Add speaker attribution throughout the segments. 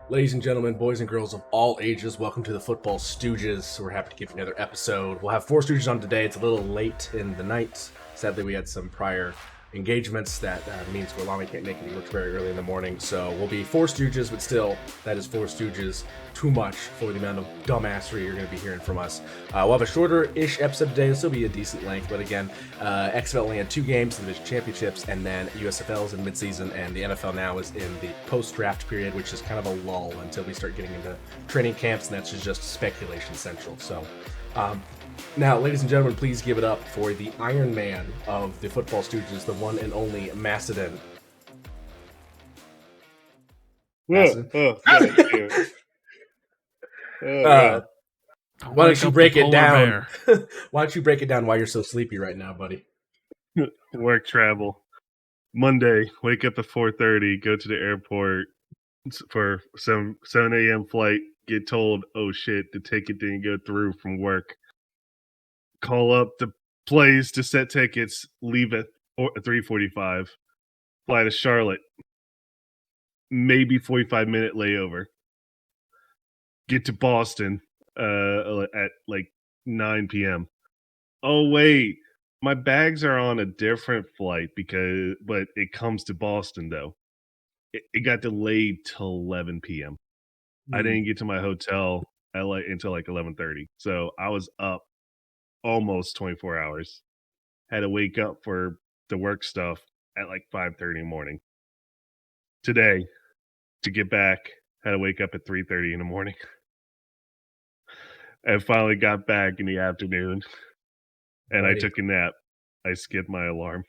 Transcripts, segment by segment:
Speaker 1: Ladies and gentlemen, boys and girls of all ages, welcome to the Football Stooges. We're happy to give you another episode. We'll have 4 Stooges on today. It's a little late in the night. Sadly, we had some prior engagements. That means Gorlami can't make it. He works very early in the morning. So we'll be 4 Stooges, but still, that is 4 Stooges. Too much for the amount of dumbassery you're going to be hearing from us. We'll have a shorter-ish episode today. This will be a decent length, but again, XFL only had 2 games, the division championships, and then USFL is in midseason, and the NFL now is in the post-draft period, which is kind of a lull until we start getting into training camps, and that's just speculation central. So, now, ladies and gentlemen, please give it up for the Iron Man of the Football Stooges, the one and only Macedon.
Speaker 2: Thank you.
Speaker 1: Why don't you break it down? Why don't you break it down why you're so sleepy right now, buddy?
Speaker 2: Work travel. Monday, wake up at 4:30, go to the airport for 7 a.m. flight, get told, oh shit, the ticket didn't go through from work. Call up the place to set tickets, leave at 3:45, fly to Charlotte, maybe 45-minute layover. Get to Boston at like 9 p.m. Oh wait, my bags are on a different flight but it comes to Boston though. It got delayed till 11 p.m. I didn't get to my hotel until like 11:30, so I was up almost 24 hours. Had to wake up for the work stuff at like 5:30 in the morning. Today, to get back, had to wake up at 3:30 in the morning. I finally got back in the afternoon, and I took a nap. I skipped my alarm.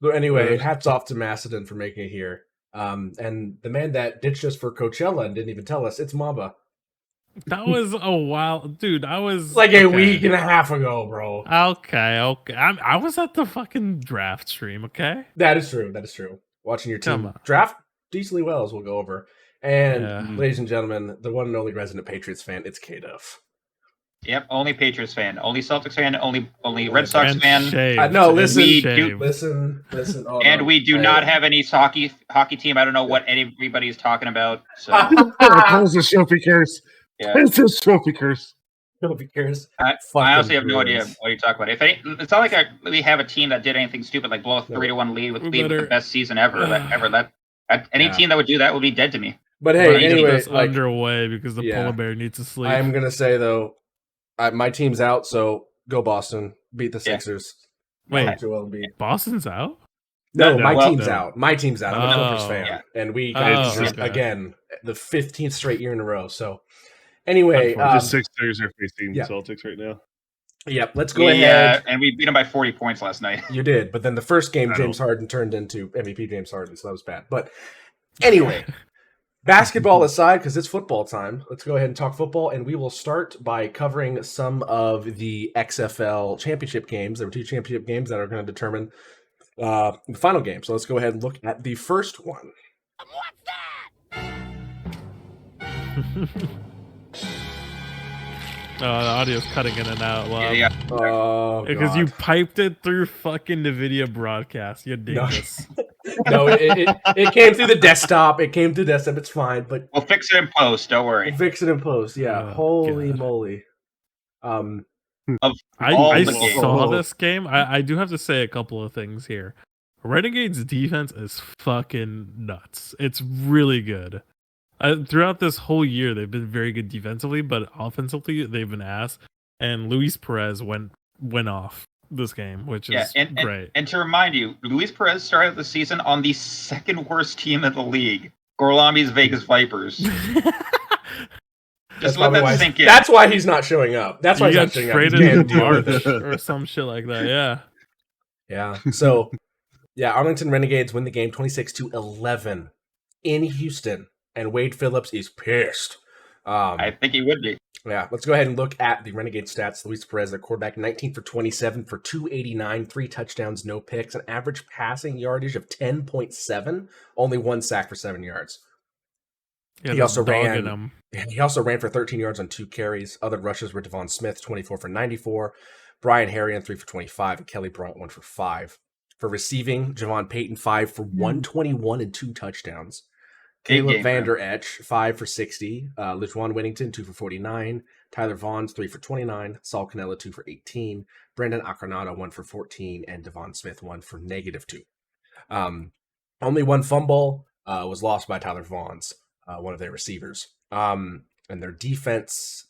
Speaker 1: So anyway, hats off to Macedon for making it here. And the man that ditched us for Coachella and didn't even tell us, it's Mamba.
Speaker 3: That was a while, dude. I was
Speaker 1: like a week and a half ago, bro.
Speaker 3: Okay. I was at the fucking draft stream. Okay,
Speaker 1: that is true. Watching your team draft decently well, as we'll go over. And ladies and gentlemen, the one and only resident Patriots fan, it's K-Duff.
Speaker 4: Yep, only Patriots fan, only Celtics fan, only Red Sox fan.
Speaker 1: No, listen.
Speaker 4: And we do not have any hockey team. I don't know what everybody is talking about. So
Speaker 2: close the trophy curse.
Speaker 4: Yeah.
Speaker 2: It's a trophy curse.
Speaker 1: Trophy curse.
Speaker 4: I honestly have no idea what you're talking about. It's not like we have a team that did anything stupid, like blow a 3-1 lead with the best season ever. Any team that would do that would be dead to me.
Speaker 1: But hey, anyway,
Speaker 3: underway because the polar bear needs to sleep.
Speaker 1: I'm gonna say though, my team's out, so go Boston, beat the Sixers.
Speaker 3: Wait, Boston's out?
Speaker 1: No, my team's out. My team's out. I'm a Clippers fan, and we got again the 15th straight year in a row. So. Anyway,
Speaker 2: the Sixers are facing Celtics right now.
Speaker 1: Yep, let's go ahead.
Speaker 4: And we beat them by 40 points last night.
Speaker 1: You did, but then the first game, James Harden turned into MVP James Harden, so that was bad. But anyway, basketball aside, because it's football time, let's go ahead and talk football, and we will start by covering some of the XFL championship games. There were 2 championship games that are going to determine the final game. So let's go ahead and look at the first one.
Speaker 3: What's that? The audio's cutting in and out. Because you piped it through fucking the video broadcast. You dingus.
Speaker 1: No, it came through the desktop. It's fine, but
Speaker 4: we'll fix it in post. Don't worry.
Speaker 1: We'll fix it in post. Yeah. Holy moly.
Speaker 3: I saw this game. I do have to say a couple of things here. Renegades' defense is fucking nuts. It's really good. Throughout this whole year, they've been very good defensively, but offensively, they've been ass. And Luis Perez went off this game, which is great.
Speaker 4: And to remind you, Luis Perez started the season on the second worst team in the league, Gorlami's Vegas Vipers. Just let that sink in.
Speaker 1: That's why he's not showing up. That's why he's not showing
Speaker 3: up. March or some shit like that. Yeah.
Speaker 1: Yeah. So, Arlington Renegades win the game 26-11 in Houston. And Wade Phillips is pissed.
Speaker 4: I think he would be.
Speaker 1: Yeah, let's go ahead and look at the Renegade stats. Luis Perez, their quarterback, 19 for 27 for 289, 3 touchdowns, no picks, an average passing yardage of 10.7, only 1 sack for 7 yards.
Speaker 3: Yeah,
Speaker 1: he also ran for 13 yards on 2 carries. Other rushes were Devon Smith, 24 for 94, Brian Harrion, 3 for 25, and Kelly Bryant, 1 for 5. For receiving, Javon Payton 5 for 121 and 2 touchdowns.
Speaker 4: Big
Speaker 1: Caleb
Speaker 4: game,
Speaker 1: Vander Esch 5 for 60. LeJuan Whittington 2 for 49. Tyler Vaughn's 3 for 29. Saul Cannella 2 for 18. Brandon Acronado 1 for 14, and Devon Smith 1 for -2. Only one fumble was lost by Tyler Vaughn's, one of their receivers. And their defense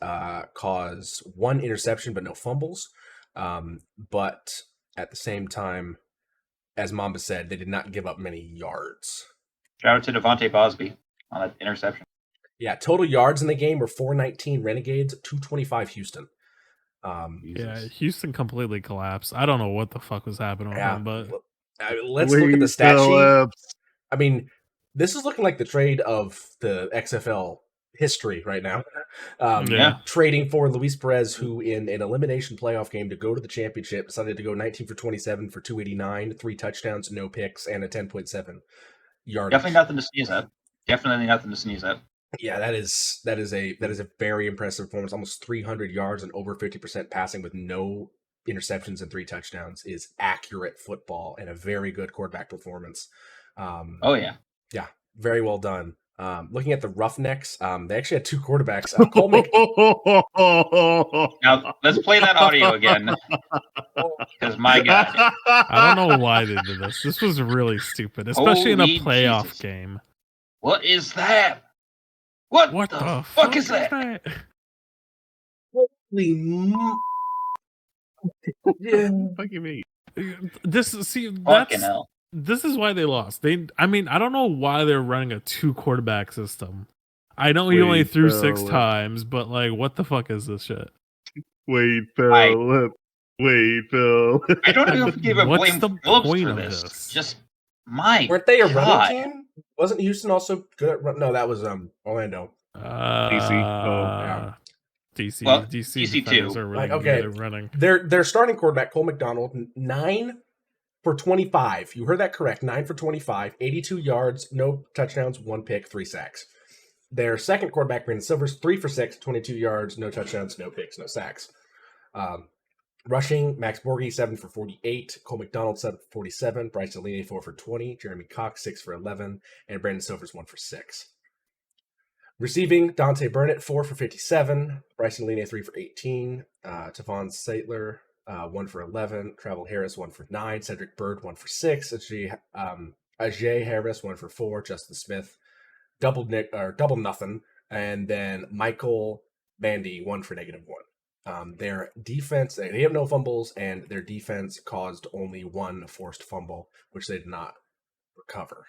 Speaker 1: caused one interception but no fumbles. But at the same time, as Mamba said, they did not give up many yards.
Speaker 4: Shout out to Devontae Bosby on that interception.
Speaker 1: Yeah, total yards in the game were 419 Renegades, 225 Houston.
Speaker 3: Yeah, Houston completely collapsed. I don't know what the fuck was happening with them, but
Speaker 1: let's look at the stat sheet. I mean, this is looking like the trade of the XFL history right now. Trading for Luis Perez, who in an elimination playoff game to go to the championship decided to go 19 for 27 for 289, 3 touchdowns, no picks, and a 10.7 yardage.
Speaker 4: Definitely nothing to sneeze at. Definitely nothing to sneeze at.
Speaker 1: Yeah, that is a very impressive performance. Almost 300 yards and over 50% passing with no interceptions and 3 touchdowns is accurate football and a very good quarterback performance. Yeah, very well done. Looking at the Roughnecks, they actually had 2 quarterbacks.
Speaker 4: Now let's play that audio again, because my God,
Speaker 3: I don't know why they did this. This was really stupid, especially in a playoff game.
Speaker 4: What is that? What the fuck is that?
Speaker 1: Holy
Speaker 2: yeah, fuck you mean?
Speaker 3: This is why they lost. I don't know why they're running a 2 quarterback system. I know he only threw 6 times, but like, what the fuck is this shit?
Speaker 2: Wait, Phil. Wait, Phil.
Speaker 4: I don't know if you can blame Phillips for this. Just
Speaker 1: weren't they a running team? Wasn't Houston also good at run? No, that was Orlando.
Speaker 2: DC.
Speaker 1: Yeah.
Speaker 3: DC
Speaker 4: too.
Speaker 3: Are really good at running.
Speaker 1: Their starting quarterback, Cole McDonald, 9 for 25. You heard that correct. 9 for 25, 82 yards, no touchdowns, 1 pick, 3 sacks. Their second quarterback, Brandon Silvers, 3 for 6, 22 yards, no touchdowns, no picks, no sacks. Rushing, Max Borghi, 7 for 48, Cole McDonald, 7 for 47, Bryce Delaney, 4 for 20, Jeremy Cox, 6 for 11, and Brandon Silvers, 1 for 6. Receiving, Dante Burnett, 4 for 57, Bryson Line, 3 for 18, Tavon Saitler, 1 for 11, Travel Harris, 1 for 9, Cedric Bird, 1 for 6, Ajay Harris, 1 for 4, Justin Smith, double nothing, and then Michael Bandy, 1 for -1. Their defense, they have no fumbles, and their defense caused only 1 forced fumble, which they did not recover.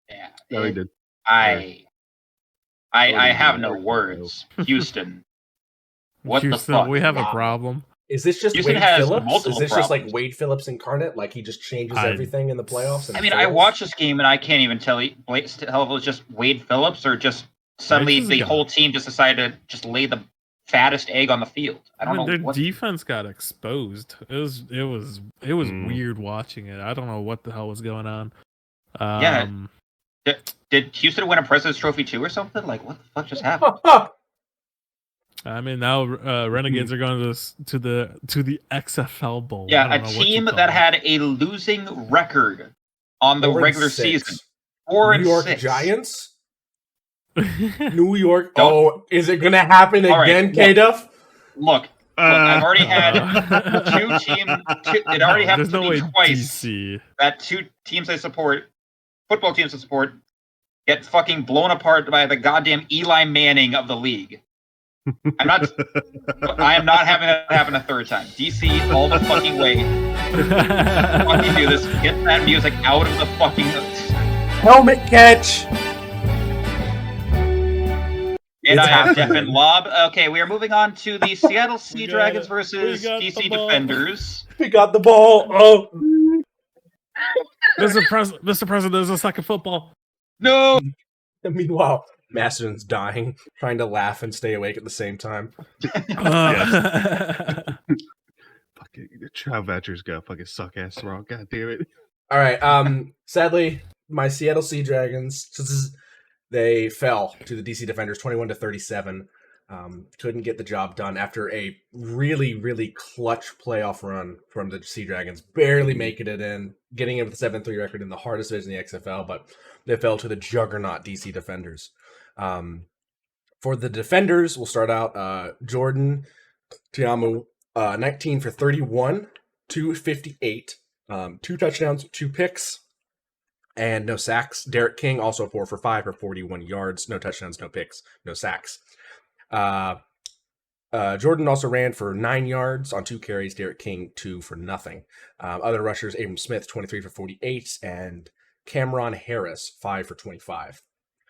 Speaker 4: Yeah,
Speaker 2: no, they did.
Speaker 4: I have no words. Houston. What
Speaker 3: Houston,
Speaker 4: the fuck?
Speaker 3: we have a problem.
Speaker 1: Is this just
Speaker 4: Houston
Speaker 1: Wade
Speaker 4: has
Speaker 1: Phillips?
Speaker 4: multiple
Speaker 1: Is this
Speaker 4: problems.
Speaker 1: just like Wade Phillips incarnate? Like he just changes everything in the playoffs? And
Speaker 4: I watched this game and I can't even tell if it was just Wade Phillips or just suddenly the whole team just decided to just lay the fattest egg on the field. I don't know.
Speaker 3: Their defense got exposed. It was weird watching it. I don't know what the hell was going on.
Speaker 4: Did Houston win a President's Trophy too or something? Like, what the fuck just happened?
Speaker 3: Now Renegades are going to the XFL Bowl.
Speaker 4: Yeah, a team that had a losing record on the regular season. 4-6.
Speaker 1: New York Giants. New York. Oh, is it going to happen again, K-Duff?
Speaker 4: Look, I've already had 2 teams. It already happened to me twice.
Speaker 3: DC.
Speaker 4: That 2 teams I support, football teams I support, get fucking blown apart by the goddamn Eli Manning of the league. I am not having that happen a 3rd time. DC, all the fucking way. Fucking do this. Get that music out of the fucking
Speaker 1: helmet catch.
Speaker 4: And I have Devin Lobb. Okay, we are moving on to the Seattle Sea Dragons versus DC Defenders.
Speaker 1: We got the ball. Oh,
Speaker 3: Mr. President, there's a second football.
Speaker 4: No.
Speaker 1: And meanwhile, Mastodon's dying, trying to laugh and stay awake at the same time.
Speaker 2: Fucking Trout Voucher's got fucking suck ass wrong. God damn it.
Speaker 1: All right. Sadly, my Seattle Sea Dragons, they fell to the DC Defenders 21-37. couldn't get the job done after a really, really clutch playoff run from the Sea Dragons, barely making it in, getting in with a 7-3 record in the hardest division in the XFL, but they fell to the juggernaut DC Defenders. For the Defenders, we'll start out Jordan Tiamu, 19 for 31, 258, 2 touchdowns, 2 picks, and no sacks. Derek King, also 4 for 5 for 41 yards, no touchdowns, no picks, no sacks. Jordan also ran for 9 yards on 2 carries. Derek King, 2 for nothing. Other rushers, Abram Smith, 23 for 48, and Cameron Harris, 5 for 25.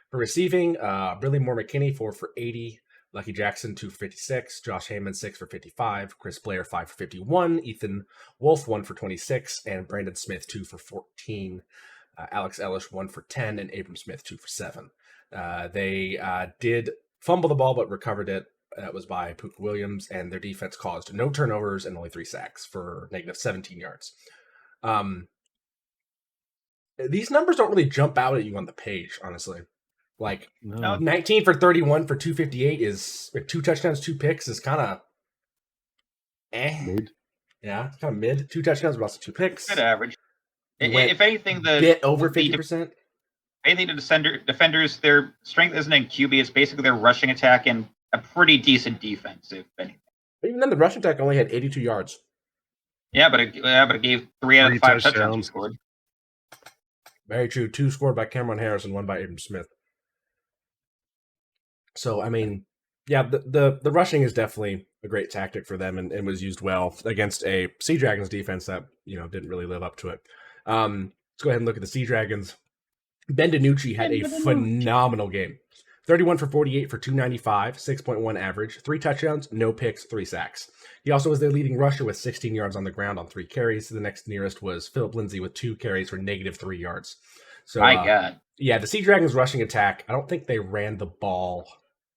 Speaker 1: For receiving, Billy Moore McKinney, 4 for 80. Lucky Jackson, 2 for 56. Josh Heyman, 6 for 55. Chris Blair, 5 for 51. Ethan Wolf, 1 for 26. And Brandon Smith, 2 for 14. Alex Ellis, 1 for 10. And Abram Smith, 2 for 7. They did fumble the ball, but recovered it. That was by Puka Williams, and their defense caused no turnovers and only 3 sacks for negative 17 yards. These numbers don't really jump out at you on the page, honestly. Like,
Speaker 2: No.
Speaker 1: 19 for 31 for 258 is 2 touchdowns, 2 picks is kind of
Speaker 2: Mid.
Speaker 1: Yeah, it's kind of mid. 2 touchdowns, but also 2 picks.
Speaker 4: Good average.
Speaker 1: Went
Speaker 4: If anything, the
Speaker 1: bit over 50%.
Speaker 4: anything the defenders, their strength isn't in QB. It's basically their rushing attack and a pretty decent defense, if anything.
Speaker 1: Even then, the rushing attack only had 82 yards.
Speaker 4: Yeah, but it gave 3 out of
Speaker 2: 3
Speaker 4: the 5 touchdowns he
Speaker 2: touchdowns.
Speaker 4: scored.
Speaker 1: Very true. 2 scored by Cameron Harris and 1 by Abram Smith. So, I mean, yeah, the rushing is definitely a great tactic for them and was used well against a Sea Dragons defense that, didn't really live up to it. Let's go ahead and look at the Sea Dragons. Ben DiNucci had a phenomenal game. 31 for 48 for 295, 6.1 average, 3 touchdowns, no picks, 3 sacks. He also was their leading rusher with 16 yards on the ground on 3 carries. The next nearest was Philip Lindsay with 2 carries for negative 3 yards. So,
Speaker 4: My God.
Speaker 1: Yeah, the Sea Dragons rushing attack, I don't think they ran the ball.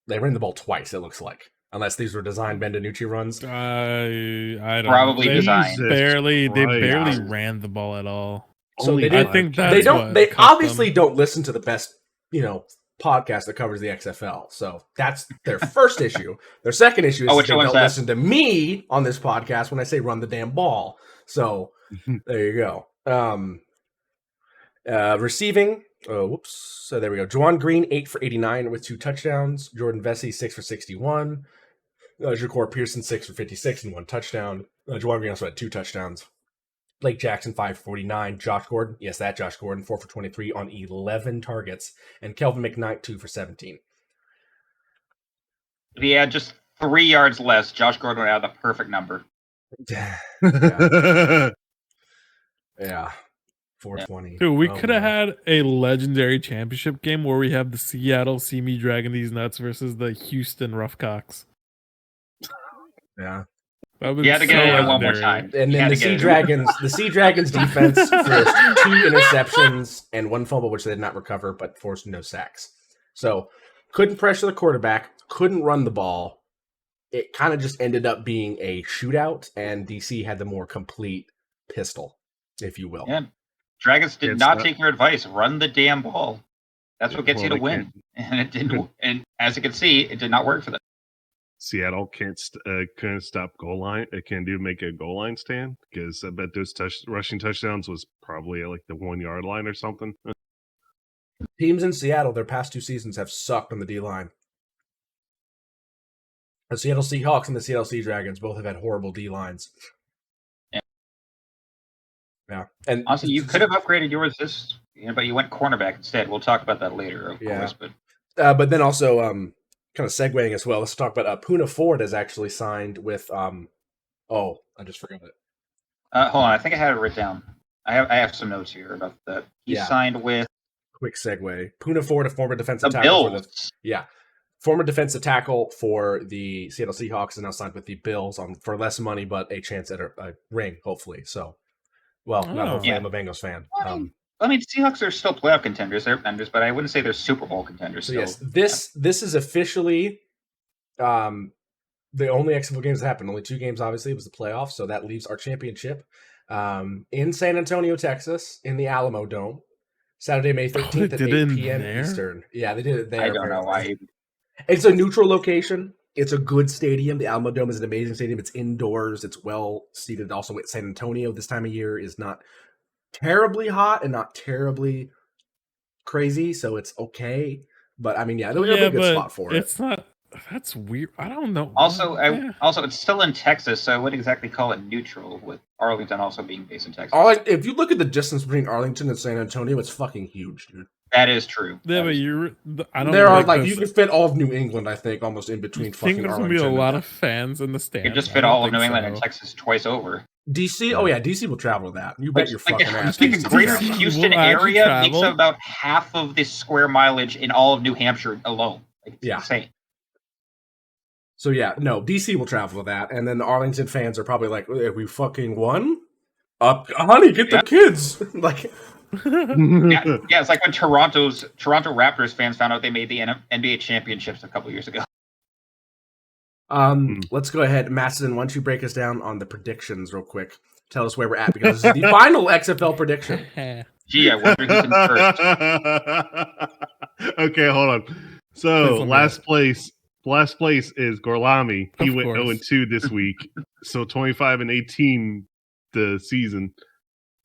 Speaker 1: They ran the ball twice, it looks like. Unless these were designed Ben DiNucci runs.
Speaker 3: I don't
Speaker 4: Probably
Speaker 3: know.
Speaker 4: designed.
Speaker 3: They barely
Speaker 2: Christ.
Speaker 3: ran the ball at all.
Speaker 1: So
Speaker 2: Only
Speaker 1: they
Speaker 3: I
Speaker 1: did.
Speaker 3: think that's
Speaker 1: They don't.
Speaker 3: what
Speaker 1: They
Speaker 3: kept
Speaker 1: obviously
Speaker 3: them.
Speaker 1: don't listen to the best, podcast that covers the XFL. So that's their first issue. Their second issue is
Speaker 4: which
Speaker 1: they
Speaker 4: one's
Speaker 1: don't
Speaker 4: that?
Speaker 1: listen to me on this podcast when I say run the damn ball. So there you go. Receiving. Oh, whoops. So there we go. Juwan Green, 8 for 89 with 2 touchdowns. Jordan Vesey, 6 for 61. Ja'Cour Pearson, 6 for 56 and 1 touchdown. Juwan Green also had 2 touchdowns. Blake Jackson, 5 for 49. Josh Gordon, yes, that Josh Gordon, 4 for 23 on 11 targets. And Kelvin McKnight, 2 for 17.
Speaker 4: If he had just 3 yards less, Josh Gordon would have the perfect number.
Speaker 1: Yeah. 420.
Speaker 3: Dude, we
Speaker 1: Oh,
Speaker 3: could have
Speaker 1: man.
Speaker 3: had a legendary championship game where we have the Seattle See Me Dragging These Nuts versus the Houston Roughcocks.
Speaker 1: Yeah.
Speaker 3: That would
Speaker 4: You had to
Speaker 3: be
Speaker 4: get
Speaker 3: so
Speaker 4: it in one more
Speaker 3: legendary.
Speaker 4: time.
Speaker 1: And
Speaker 4: You
Speaker 1: then
Speaker 4: had
Speaker 1: the
Speaker 4: to get
Speaker 1: Sea
Speaker 4: it.
Speaker 1: Dragons defense forced 2 interceptions and 1 fumble, which they did not recover, but forced no sacks. So couldn't pressure the quarterback, couldn't run the ball. It kind of just ended up being a shootout, and DC had the more complete pistol, if you will.
Speaker 4: Yeah. Dragons did
Speaker 2: It's
Speaker 4: not
Speaker 2: not-
Speaker 4: take your advice. Run the damn ball. That's what gets you to
Speaker 2: Well, they
Speaker 4: win. And it didn't. And as you can see, it did not work for them.
Speaker 2: Seattle couldn't stop goal line. It can make a goal line stand because I bet those rushing touchdowns was probably at like the 1 yard line or something.
Speaker 1: Teams in Seattle, their past 2 seasons have sucked on the D-line. The Seattle Seahawks and the Seattle Sea Dragons both have had horrible D-lines. Yeah. And
Speaker 4: Honestly, you could have upgraded yours but you went cornerback instead. We'll talk about that later, of
Speaker 1: Yeah.
Speaker 4: course. But
Speaker 1: but then also, kind of segueing as well, let's talk about Puna Ford has actually signed with, oh, I just forgot it.
Speaker 4: hold on, I think I had it written down. I have some notes here about that. He
Speaker 1: Yeah.
Speaker 4: signed with
Speaker 1: Quick segue. Puna Ford, a former defensive
Speaker 4: the
Speaker 1: tackle
Speaker 4: Bills.
Speaker 1: former defensive tackle for the Seattle Seahawks, and now signed with the Bills for less money, but a chance at a ring, hopefully. So, well, not
Speaker 3: Oh.
Speaker 1: hopefully.
Speaker 4: Yeah.
Speaker 1: I'm a Bengals fan.
Speaker 4: I mean, Seahawks are still playoff contenders. They're contenders, but I wouldn't say they're Super Bowl contenders.
Speaker 1: So
Speaker 4: Still.
Speaker 1: yes, this is officially the only XFL games that happened. Only 2 games, obviously. It was the playoffs, so that leaves our championship in San Antonio, Texas, in the Alamo Dome, Saturday, May 13th at
Speaker 3: did
Speaker 1: 8
Speaker 3: it in
Speaker 1: p.m.
Speaker 3: there?
Speaker 1: Eastern. Yeah, they did it there.
Speaker 4: I don't know why.
Speaker 1: It's a neutral location. It's a good stadium. The Alamo Dome is an amazing stadium. It's indoors. It's well seated. Also, with San Antonio this time of year is not terribly hot and not terribly crazy, so it's okay. But I mean, yeah, it'll be a good spot for it.
Speaker 3: It's not. That's weird. I don't know.
Speaker 4: Also, it's still in Texas, so I wouldn't exactly call it neutral, with Arlington also being based in Texas.
Speaker 1: If you look at the distance between Arlington and San Antonio, it's fucking huge, dude.
Speaker 4: That is true.
Speaker 3: Yeah, but you
Speaker 1: can fit all of New England, I think, almost in between fucking
Speaker 3: there's
Speaker 1: Arlington.
Speaker 3: There's gonna be a lot of fans in the stands.
Speaker 4: You can just fit all of New England and Texas twice over.
Speaker 1: DC? Oh yeah, DC will travel that. You bet your fucking ass.
Speaker 4: The greater Houston area makes up about half of the square mileage in all of New Hampshire alone. It's insane.
Speaker 1: So yeah, no, DC will travel that, and then the Arlington fans are probably like, "Have we fucking won? Honey, get the kids!" Like,
Speaker 4: it's like when Toronto Raptors fans found out they made the NBA championships a couple years ago.
Speaker 1: Let's go ahead, Maston. Why don't you break us down on the predictions real quick? Tell us where we're at, because this is the final XFL prediction.
Speaker 4: Gee, I wonder who's in first.
Speaker 2: Okay, hold on. So last place is Gorlami. He went 0-2 this week. So 25-18 the season.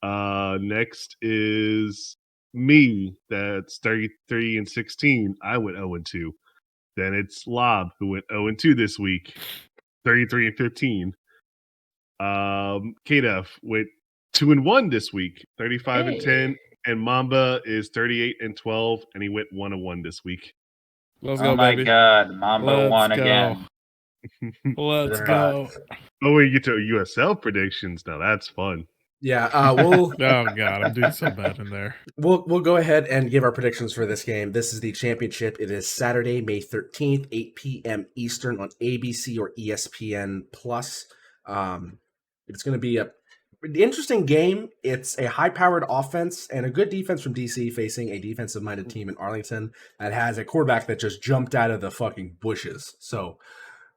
Speaker 2: Next is me. That's 33-16. I went 0-2. Then it's Lob, who went 0-2 this week, 33-15. KDF went 2-1 this week, 35-10, and Mamba is 38-12, and he went 1-1 this week.
Speaker 3: Let's go,
Speaker 4: my
Speaker 3: baby.
Speaker 4: God, Mamba won again.
Speaker 3: Let's go.
Speaker 2: Oh, we get to USL predictions now. That's fun.
Speaker 1: Yeah, we'll.
Speaker 3: Oh God, I'm doing so bad in there.
Speaker 1: We'll go ahead and give our predictions for this game. This is the championship. It is Saturday, May 13th, 8 p.m. Eastern on ABC or ESPN Plus. It's going to be an interesting game. It's a high-powered offense and a good defense from DC facing a defensive-minded team in Arlington that has a quarterback that just jumped out of the fucking bushes. So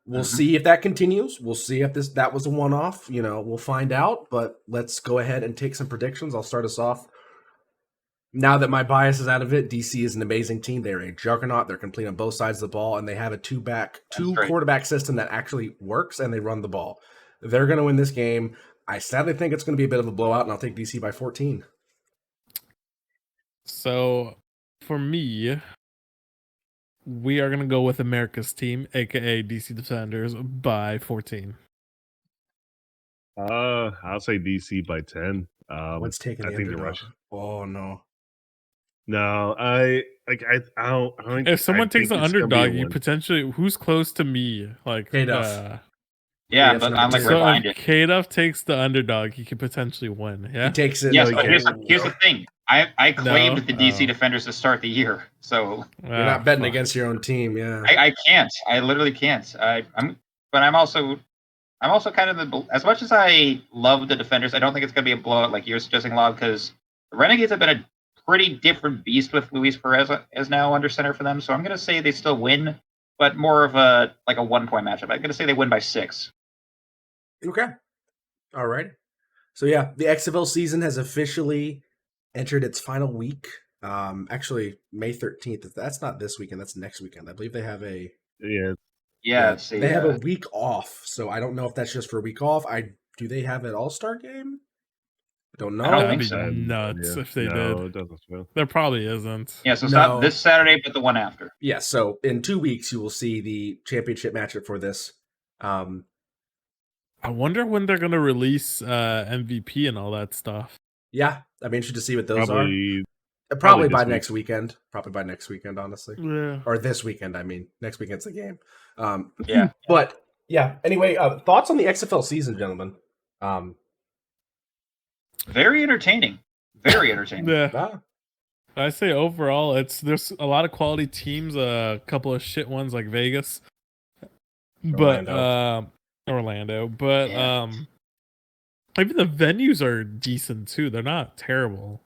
Speaker 1: we'll see if that continues. We'll see if that was a one-off. We'll find out. But let's go ahead and take some predictions. I'll start us off. Now that my bias is out of it, DC is an amazing team. They're a juggernaut. They're complete on both sides of the ball, and they have a two quarterback system that actually works, and they run the ball. They're going to win this game. I sadly think it's going to be a bit of a blowout, and I'll take DC by 14.
Speaker 3: So, for me, we are going to go with America's team, a.k.a. DC Defenders, by 14.
Speaker 2: I'll say DC by 10.
Speaker 1: What's taking the underdog? Oh, no.
Speaker 2: No, I don't.
Speaker 3: If someone takes the underdog, you potentially... Who's close to me? Like,
Speaker 4: yeah, but I'm like reminded.
Speaker 3: If KDuff takes the underdog, he could potentially win. Yeah,
Speaker 1: he takes it.
Speaker 4: Yes, but here's the thing. I claimed the DC Defenders to start the year, so
Speaker 1: you're not betting against your own team. Yeah,
Speaker 4: I can't. I literally can't. I'm also kind of as much as I love the Defenders, I don't think it's going to be a blowout like you're suggesting, Lob, because the Renegades have been a pretty different beast with Luis Perez as now under center for them. So I'm going to say they still win, but more of a 1-point matchup. I'm going to say they win by 6.
Speaker 1: Okay. All right. So yeah, the XFL season has officially entered its final week. Actually, May 13th. That's not this weekend. That's next weekend. I believe they have a they have a week off. So I don't know if that's just for a week off. Do they have an All-Star game? I don't know.
Speaker 3: That'd be nuts if they did.
Speaker 2: It doesn't feel.
Speaker 3: There probably isn't.
Speaker 4: Yeah, so it's not this Saturday, but the one after.
Speaker 1: Yeah, so in 2 weeks you will see the championship matchup for this.
Speaker 3: I wonder when they're going to release MVP and all that stuff.
Speaker 1: Yeah, I'm interested to see what those are. Probably by next weekend. Probably by next weekend, honestly.
Speaker 3: Yeah.
Speaker 1: Or this weekend, I mean. Next weekend's the game.
Speaker 4: Yeah.
Speaker 1: But, yeah, anyway, thoughts on the XFL season, gentlemen?
Speaker 4: Very entertaining. Very entertaining.
Speaker 3: Yeah. I say overall, there's a lot of quality teams, a couple of shit ones like Vegas. Orlando, but even the venues are decent too. They're not terrible.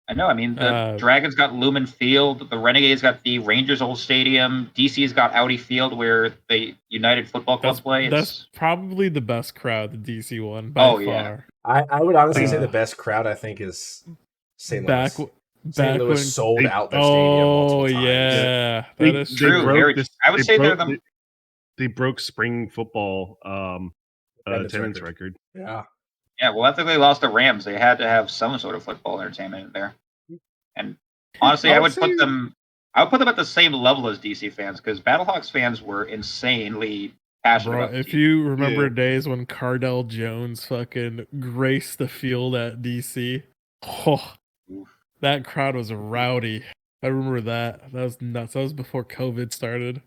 Speaker 4: I know. I mean, the Dragons got Lumen Field, the Renegades got the Rangers Old Stadium, DC's got Audi Field where the United Football Club play.
Speaker 3: That's probably the best crowd, the DC one by far.
Speaker 4: Yeah.
Speaker 1: I would honestly say the best crowd I think is St. Louis. St. Louis sold out their stadium multiple times.
Speaker 3: Yeah,
Speaker 4: that is true. I would say they're the
Speaker 2: they broke spring football attendance
Speaker 1: record.
Speaker 2: record.
Speaker 1: Yeah.
Speaker 4: Yeah, well, after they lost the Rams, they had to have some sort of football entertainment in there. And honestly, I would put them at the same level as DC fans because Battlehawks fans were insanely passionate
Speaker 3: Bro,
Speaker 4: about the
Speaker 3: if
Speaker 4: team.
Speaker 3: you remember
Speaker 2: Yeah.
Speaker 3: days when Cardell Jones fucking graced the field at DC, that crowd was rowdy. I remember that. That was nuts. That was before COVID started.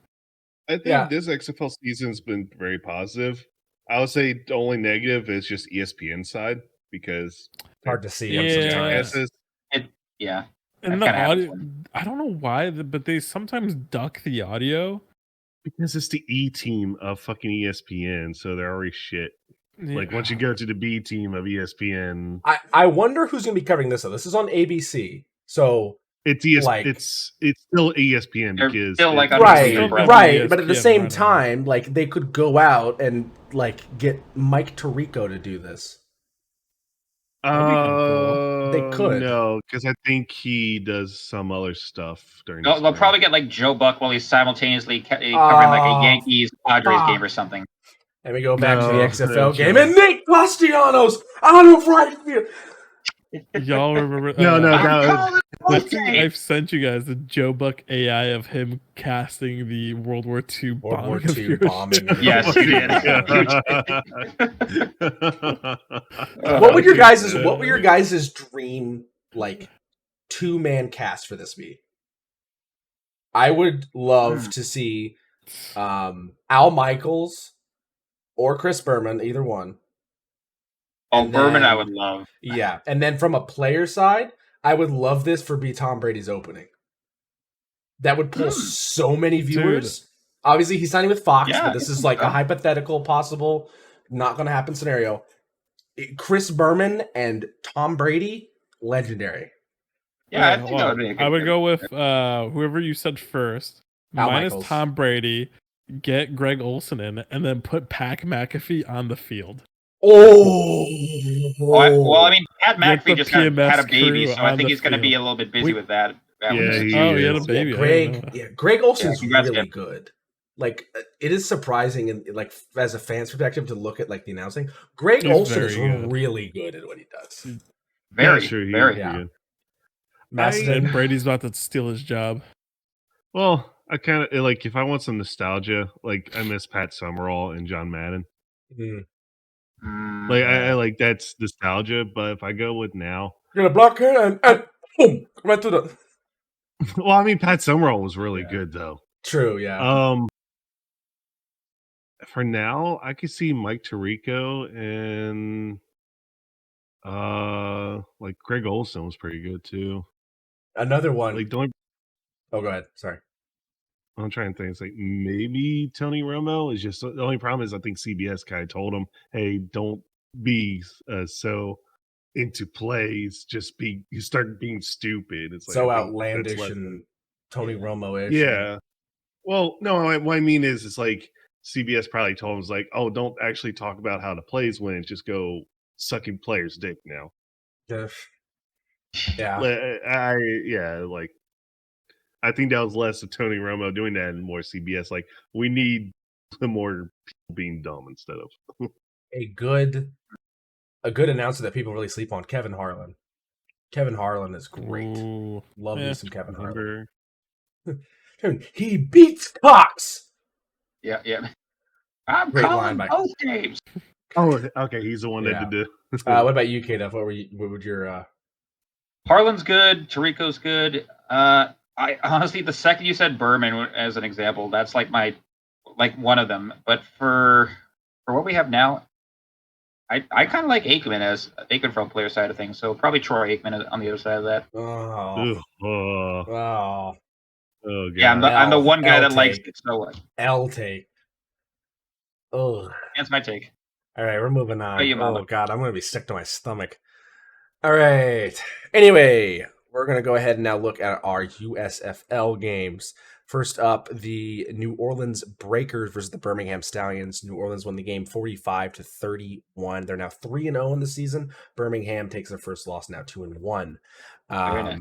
Speaker 2: I think this XFL season's been very positive. I would say the only negative is just ESPN side because
Speaker 1: Hard to see.
Speaker 3: Yeah.
Speaker 1: Sometimes.
Speaker 4: Yeah.
Speaker 3: And
Speaker 4: That
Speaker 3: the
Speaker 4: kinda
Speaker 3: audio,
Speaker 4: happens.
Speaker 3: I don't know why, but they sometimes duck the audio.
Speaker 2: because it's the E team of fucking ESPN, so they're already shit. Like once you go to the B team of ESPN,
Speaker 1: I wonder who's going to be covering this. Though. This is on ABC, so
Speaker 2: it's still ESPN
Speaker 4: They're
Speaker 2: because
Speaker 4: still, like,
Speaker 2: it's-
Speaker 4: under the umbrella.
Speaker 1: right. But at the
Speaker 3: ESPN
Speaker 1: same
Speaker 3: running.
Speaker 1: time, like they could go out and like get Mike Tirico to do this.
Speaker 3: That'd be kinda cool.
Speaker 1: They could.
Speaker 2: No, because I think he does some other stuff during.
Speaker 4: They'll probably get like Joe Buck while he's simultaneously covering like a Yankees Padres game or something.
Speaker 1: And we go back to the
Speaker 2: No,
Speaker 1: XFL
Speaker 2: no,
Speaker 1: game,
Speaker 2: Joe.
Speaker 1: and Nate Castellanos out of right field.
Speaker 3: Y'all remember?
Speaker 2: No,
Speaker 3: I think I've sent you guys the Joe Buck AI of him casting the World War II
Speaker 1: World War
Speaker 3: bombing. of
Speaker 1: II
Speaker 3: Hiroshima.
Speaker 1: bombing.
Speaker 4: Yes, you did.
Speaker 1: What would your guys' dream like 2-man cast for this be? I would love to see Al Michaels or Chris Berman, either one.
Speaker 4: Oh,
Speaker 1: And
Speaker 4: Berman,
Speaker 1: then-
Speaker 4: I would love.
Speaker 1: Yeah, and then from a player side, I would love this for be Tom Brady's opening. That would pull so many viewers. Obviously, he's signing with Fox,
Speaker 4: Yeah,
Speaker 1: but this is like a hypothetical, possible, not going to happen scenario. Chris Berman and Tom Brady, legendary.
Speaker 4: Yeah, I think that would be a good
Speaker 3: I would
Speaker 4: pick.
Speaker 3: go with whoever you said first,
Speaker 1: Al
Speaker 3: minus
Speaker 1: Michaels.
Speaker 3: Tom Brady. Get Greg Olsen in, and then put Pat McAfee on the field.
Speaker 1: Oh,
Speaker 4: Well, I mean, Pat
Speaker 3: Get the
Speaker 4: McAfee just had a
Speaker 3: PMS
Speaker 4: baby,
Speaker 3: crew
Speaker 4: so I
Speaker 3: on
Speaker 4: think
Speaker 3: the
Speaker 4: he's going to be
Speaker 3: field.
Speaker 4: a little bit busy with that.
Speaker 2: Yeah, he
Speaker 3: He had a
Speaker 2: is.
Speaker 3: baby. I didn't know that.
Speaker 1: Greg Olsen's
Speaker 4: congrats,
Speaker 1: really
Speaker 4: man.
Speaker 1: good. Like, it is surprising, and like as a fan's perspective, to look at like the announcing. Greg
Speaker 3: He's
Speaker 1: Olsen
Speaker 3: very
Speaker 1: is
Speaker 3: good.
Speaker 1: really good at what he does.
Speaker 4: Very,
Speaker 2: Sure, he
Speaker 4: very.
Speaker 2: is
Speaker 1: Yeah.
Speaker 2: good.
Speaker 1: Macedon,
Speaker 3: And Brady's about to steal his job.
Speaker 2: Well, I kind of like if I want some nostalgia, like I miss Pat Summerall and John Madden. Like I like that's nostalgia, but if I go with now,
Speaker 1: you're gonna block her and boom, right through the.
Speaker 2: well, I mean Pat Summerall was really
Speaker 1: Yeah.
Speaker 2: good though.
Speaker 1: True, yeah.
Speaker 2: For now, I could see Mike Tirico and like Greg Olsen was pretty good too.
Speaker 1: Another one.
Speaker 2: Like the only
Speaker 1: Oh, go ahead. Sorry.
Speaker 2: I'm trying to think. It's like maybe Tony Romo is just the only problem is I think CBS kind of told him, "Hey, don't be so into plays. Just be you start being stupid." It's like
Speaker 1: So
Speaker 2: I think that's
Speaker 1: outlandish
Speaker 2: less-
Speaker 1: and Tony Romo-ish.
Speaker 2: yeah. Well, no, what I mean is, it's like CBS probably told him, "It's like, oh, don't actually talk about how the plays went. Just go sucking players' dick now."
Speaker 1: Yeah.
Speaker 2: Like I think that was less of Tony Romo doing that and more CBS. Like we need more people being dumb instead of
Speaker 1: A good announcer that people really sleep on, Kevin Harlan. Kevin Harlan is great.
Speaker 3: Ooh.
Speaker 1: Love
Speaker 3: Yeah.
Speaker 1: me some Kevin Harlan.
Speaker 2: Remember?
Speaker 1: He beats Cox.
Speaker 4: Yeah, yeah. I'm
Speaker 1: Great
Speaker 4: calling
Speaker 1: line by-
Speaker 4: both games.
Speaker 2: Oh, okay. He's the one
Speaker 1: Yeah.
Speaker 2: that did the.
Speaker 1: What about you, K-Duff? What would your
Speaker 4: Harlan's good. Tirico's good. I honestly, the second you said Berman as an example, that's like one of them. But for what we have now, I kind of like Aikman from player side of things. So probably Troy Aikman on the other side of that.
Speaker 1: oh
Speaker 2: Oh, God.
Speaker 4: Yeah, I'm the one guy
Speaker 1: L
Speaker 4: that likes
Speaker 1: take.
Speaker 4: it so much.
Speaker 1: L take. Oh,
Speaker 4: That's my take.
Speaker 1: all right, we're moving on.
Speaker 4: How you, Mama?
Speaker 1: Oh God, I'm gonna be sick to my stomach. All right. Anyway, we're gonna go ahead and now look at our USFL games. First up, the New Orleans Breakers versus the Birmingham Stallions. New Orleans won the game 45-31. They're now 3-0 in the season. Birmingham takes their first loss, now 2-1.
Speaker 4: Very nice.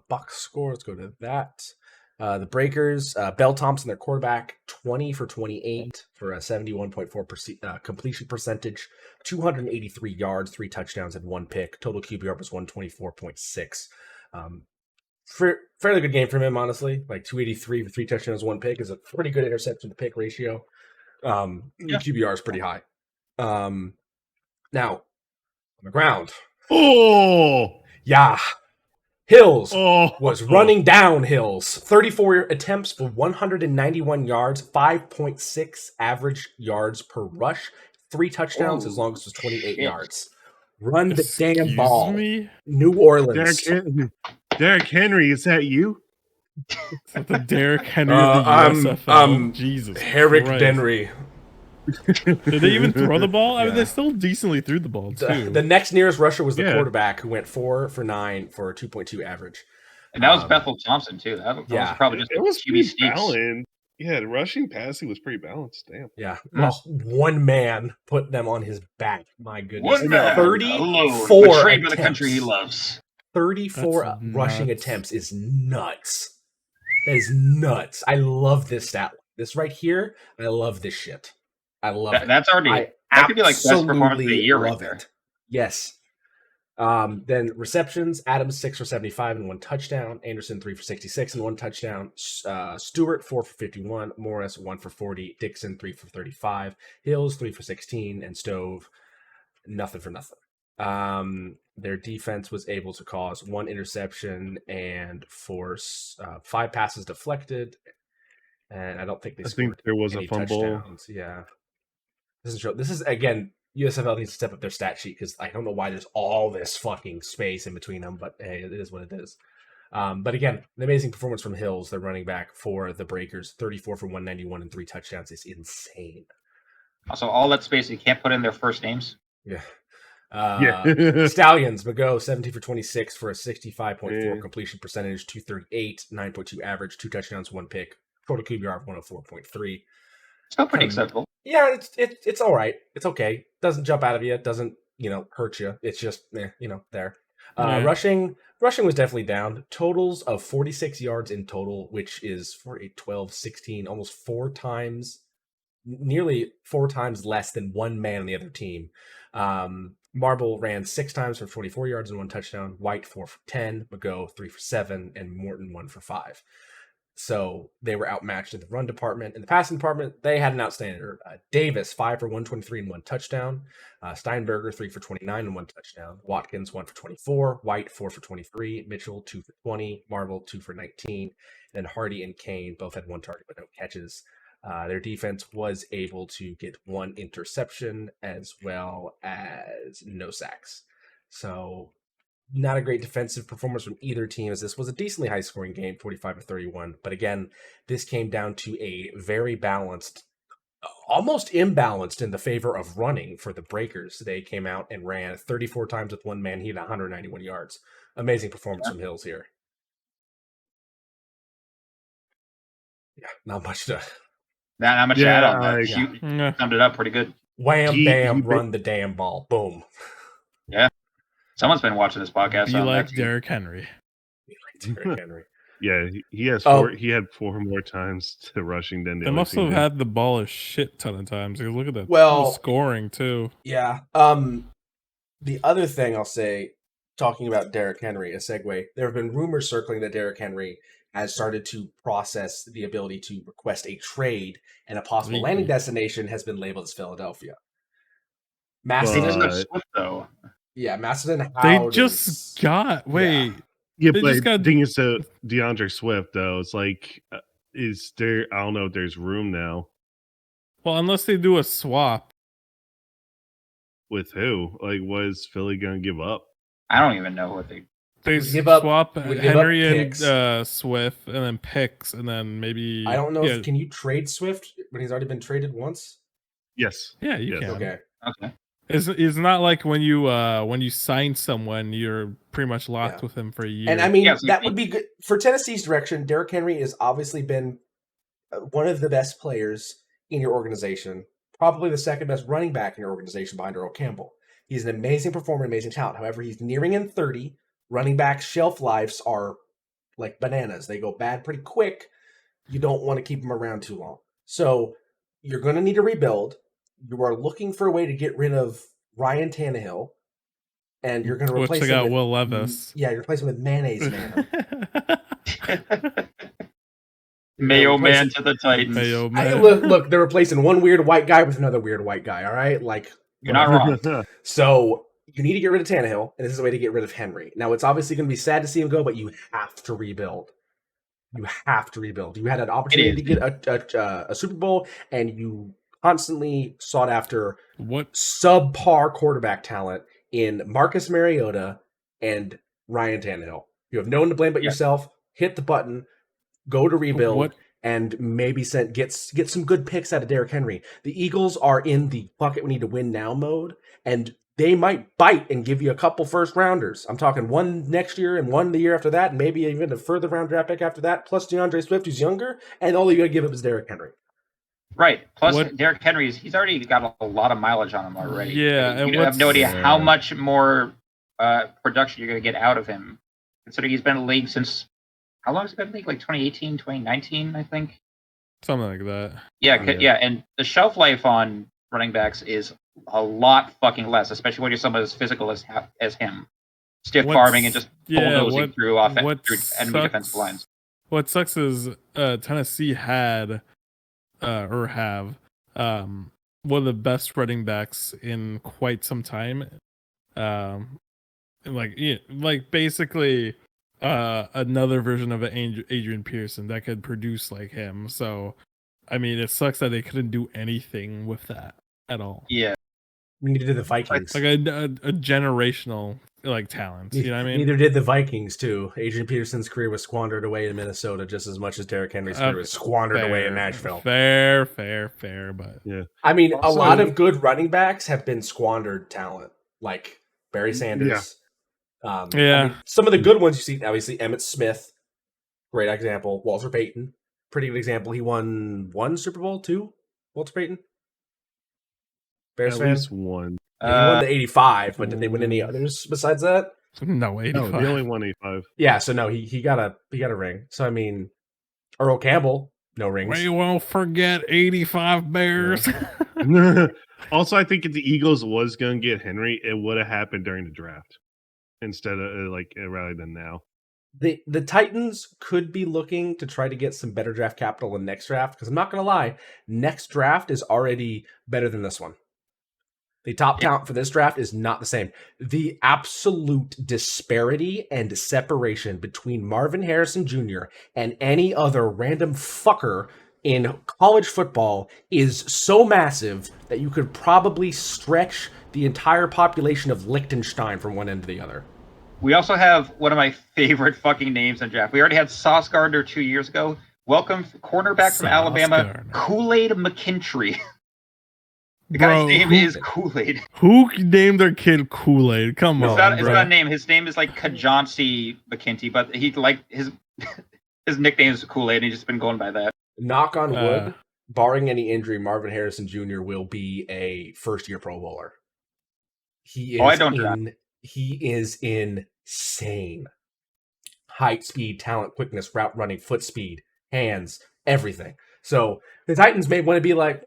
Speaker 1: Box score. Let's go to that. The Breakers, Bell Thompson, their quarterback, 20 for 28 for a 71.4% completion percentage, 283 yards, 3 touchdowns, and 1 pick. Total QBR was 124.6. Fairly good game from him, honestly. Like 283 for 3 touchdowns, 1 pick is a pretty good interception to pick ratio. The QBR is pretty high. Now, on the ground.
Speaker 2: Oh!
Speaker 1: Yeah. Hills was running down Hills. 34 attempts for 191 yards, 5.6 average yards per rush, 3 touchdowns as long as it was 28 yards. Run the damn ball.
Speaker 3: Me?
Speaker 1: New Orleans.
Speaker 2: Derrick Henry, is that you?
Speaker 3: Is that the Derrick Henry of the USFL? Jesus
Speaker 1: Herrick
Speaker 3: Christ.
Speaker 1: Denry.
Speaker 3: Did they even throw the ball? I mean, they still decently threw the ball, too.
Speaker 1: The next nearest rusher was the quarterback, who went 4 for 9 for a 2.2 average.
Speaker 4: And that was Bethel Thompson, too. That was probably just
Speaker 2: it was
Speaker 4: QB
Speaker 2: pretty balanced. Yeah, the rushing passing was pretty balanced. Damn.
Speaker 1: Yeah. Well, one man put them on his back. My goodness.
Speaker 4: One man
Speaker 1: 34
Speaker 4: betrayed by the
Speaker 1: attempts.
Speaker 4: country he loves.
Speaker 1: 34 rushing attempts is nuts. That is nuts. I love this stat. This right here, I love this shit. I love it.
Speaker 4: That's already that could be like best performance of the year right there.
Speaker 1: Yes. Then receptions, Adams 6 for 75 and 1 touchdown. Anderson 3 for 66 and 1 touchdown. Stewart 4 for 51. Morris 1 for 40. Dixon 3 for 35. Hills 3 for 16. And Stove nothing for nothing. Their defense was able to cause 1 interception and force 5 passes deflected. And I don't think they scored
Speaker 2: there was
Speaker 1: any
Speaker 2: a fumble.
Speaker 1: Touchdowns. Yeah. This is again, USFL needs to step up their stat sheet because I don't know why there's all this fucking space in between them, but hey, it is what it is. But again, an amazing performance from Hills, their running back for the Breakers, 34 for 191 and 3 touchdowns is insane.
Speaker 4: Also, all that space, you can't put in their first names.
Speaker 1: Yeah.
Speaker 2: Stallions,
Speaker 1: Mago, 17 for 26 for a 65.4 completion percentage, 238, 9.2 average, 2 touchdowns, 1 pick, total QBR of 104.3.
Speaker 4: Still pretty acceptable.
Speaker 1: Yeah, it's all right. It's okay. Doesn't jump out of you. It doesn't, hurt you. It's just, there. Rushing was definitely down. Totals of 46 yards in total, which is for a 12, 16, almost 4 times, nearly 4 times less than one man on the other team. Marble ran 6 times for 24 yards and 1 touchdown. White 4 for 10. Mago 3 for 7, and Morton 1 for 5. So they were outmatched in the run department. In the passing department, they had an outstanding. Davis, 5 for 123 and 1 touchdown. Steinberger, 3 for 29 and 1 touchdown. Watkins, 1 for 24. White, 4 for 23. Mitchell, 2 for 20. Marble, 2 for 19. Then Hardy and Kane both had 1 target but no catches. Their defense was able to get 1 interception as well as no sacks. So not a great defensive performance from either team, as this was a decently high-scoring game, 45-31. But again, this came down to a very balanced, almost imbalanced in the favor of running for the Breakers. They came out and ran 34 times with one man. He had 191 yards. Amazing performance from Hills here. Yeah, not much to add
Speaker 4: on that. You summed it up pretty good.
Speaker 1: Wham, bam, run the damn ball. Boom.
Speaker 4: Yeah. Someone's been watching this podcast.
Speaker 3: Be like Derrick Henry.
Speaker 2: Yeah, he has he had 4 more times to rushing than
Speaker 3: they must have had the ball a shit ton of times. Because look at that.
Speaker 1: Well,
Speaker 3: scoring too.
Speaker 1: Yeah. The other thing I'll say, talking about Derrick Henry, a segue. There have been rumors circling that Derrick Henry has started to process the ability to request a trade, and a possible landing destination has been labeled as Philadelphia.
Speaker 4: Masterson, though.
Speaker 1: Yeah, Masterson.
Speaker 3: They just got
Speaker 2: Yeah, but the thing is, DeAndre Swift though, it's like, is there? I don't know if there's room now.
Speaker 3: Well, unless they do a swap.
Speaker 2: With who? Like, what is Philly gonna give up?
Speaker 4: I don't even know what they
Speaker 3: give up. Swap Henry and Swift, and then picks, and then maybe
Speaker 1: I don't know. Can you trade Swift when he's already been traded once?
Speaker 2: Yes.
Speaker 3: Yeah, you can.
Speaker 1: Okay.
Speaker 3: It's not like when you sign someone, you're pretty much locked with him for a year.
Speaker 1: And I mean, that would be good for Tennessee's direction. Derrick Henry has obviously been one of the best players in your organization, probably the second best running back in your organization behind Earl Campbell. He's an amazing performer, amazing talent. However, he's nearing in 30. Running back shelf lives are like bananas. They go bad pretty quick. You don't want to keep them around too long. So you're going to need to rebuild. You are looking for a way to get rid of Ryan Tannehill, and you're going to replace him with
Speaker 3: Will Levis.
Speaker 1: Yeah, you're replacing him with Mayonnaise Man.
Speaker 4: Mayo Man to the Titans.
Speaker 3: Mayo Man.
Speaker 1: Look, they're replacing one weird white guy with another weird white guy. All right, like
Speaker 4: You're not wrong.
Speaker 1: So you need to get rid of Tannehill, and this is a way to get rid of Henry. Now, it's obviously going to be sad to see him go, but you have to rebuild. You have to rebuild. You had an opportunity to get a Super Bowl, and you constantly sought after subpar quarterback talent in Marcus Mariota and Ryan Tannehill. You have no one to blame but yourself. Hit the button. Go to rebuild and maybe get some good picks out of Derrick Henry. The Eagles are in the bucket we need to win now mode, and they might bite and give you a couple first rounders. I'm talking one next year and one the year after that, and maybe even a further round draft pick after that, plus DeAndre Swift, who's younger, and all you got to give up is Derrick Henry.
Speaker 4: Right. Plus, Derrick Henry, he's already got a lot of mileage on him already.
Speaker 3: Yeah.
Speaker 4: You have no idea how much more production you're going to get out of him, considering he's been in the league since... How long has it been in the league? Like 2018, 2019, I think?
Speaker 3: Something like that.
Speaker 4: Yeah, and the shelf life on running backs is a lot fucking less, especially when you're someone as physical as him. Stiff farming and just bulldozing through enemy defensive lines.
Speaker 3: What sucks is Tennessee had one of the best running backs in quite some time. Basically another version of an Adrian Pearson that could produce like him. So, I mean, it sucks that they couldn't do anything with that at all.
Speaker 4: Yeah.
Speaker 1: Neither did the Vikings.
Speaker 3: Like a generational talent. You know what I mean?
Speaker 1: Neither did the Vikings too. Adrian Peterson's career was squandered away in Minnesota just as much as Derrick Henry's career was squandered away in Nashville.
Speaker 3: Fair, but
Speaker 2: yeah.
Speaker 1: I mean, a lot of good running backs have been squandered talent, like Barry Sanders. I mean, some of the good ones you see, obviously Emmitt Smith, great example. Walter Payton, pretty good example. He won one Super Bowl, two. Walter Payton, Bears fan.
Speaker 2: At least one.
Speaker 1: He won the 85, but did they win any others besides that?
Speaker 3: No, 85.
Speaker 2: No, he only won 85.
Speaker 1: Yeah, so no, he got a ring. So I mean, Earl Campbell, no rings.
Speaker 3: We won't forget 85 Bears.
Speaker 2: Yeah. Also, I think if the Eagles was going to get Henry, it would have happened during the draft instead of rather than now.
Speaker 1: The Titans could be looking to try to get some better draft capital in next draft, because I'm not going to lie, next draft is already better than this one. The top talent for this draft is not the same. The absolute disparity and separation between Marvin Harrison Jr. and any other random fucker in college football is so massive that you could probably stretch the entire population of Liechtenstein from one end to the other.
Speaker 4: We also have one of my favorite fucking names in draft. We already had Sauce Gardner 2 years ago. Welcome, cornerback from Alabama, Kool-Aid McKinstry. The guy's name is Kool-Aid.
Speaker 3: Who named their kid Kool-Aid? Come on,
Speaker 4: it's not a name. His name is like Kajansi McKinty, but he his nickname is Kool-Aid, and he's just been going by that.
Speaker 1: Knock on wood, barring any injury, Marvin Harrison Jr. will be a first-year Pro Bowler. He is insane. Height, speed, talent, quickness, route running, foot speed, hands, everything. So the Titans may want to be like,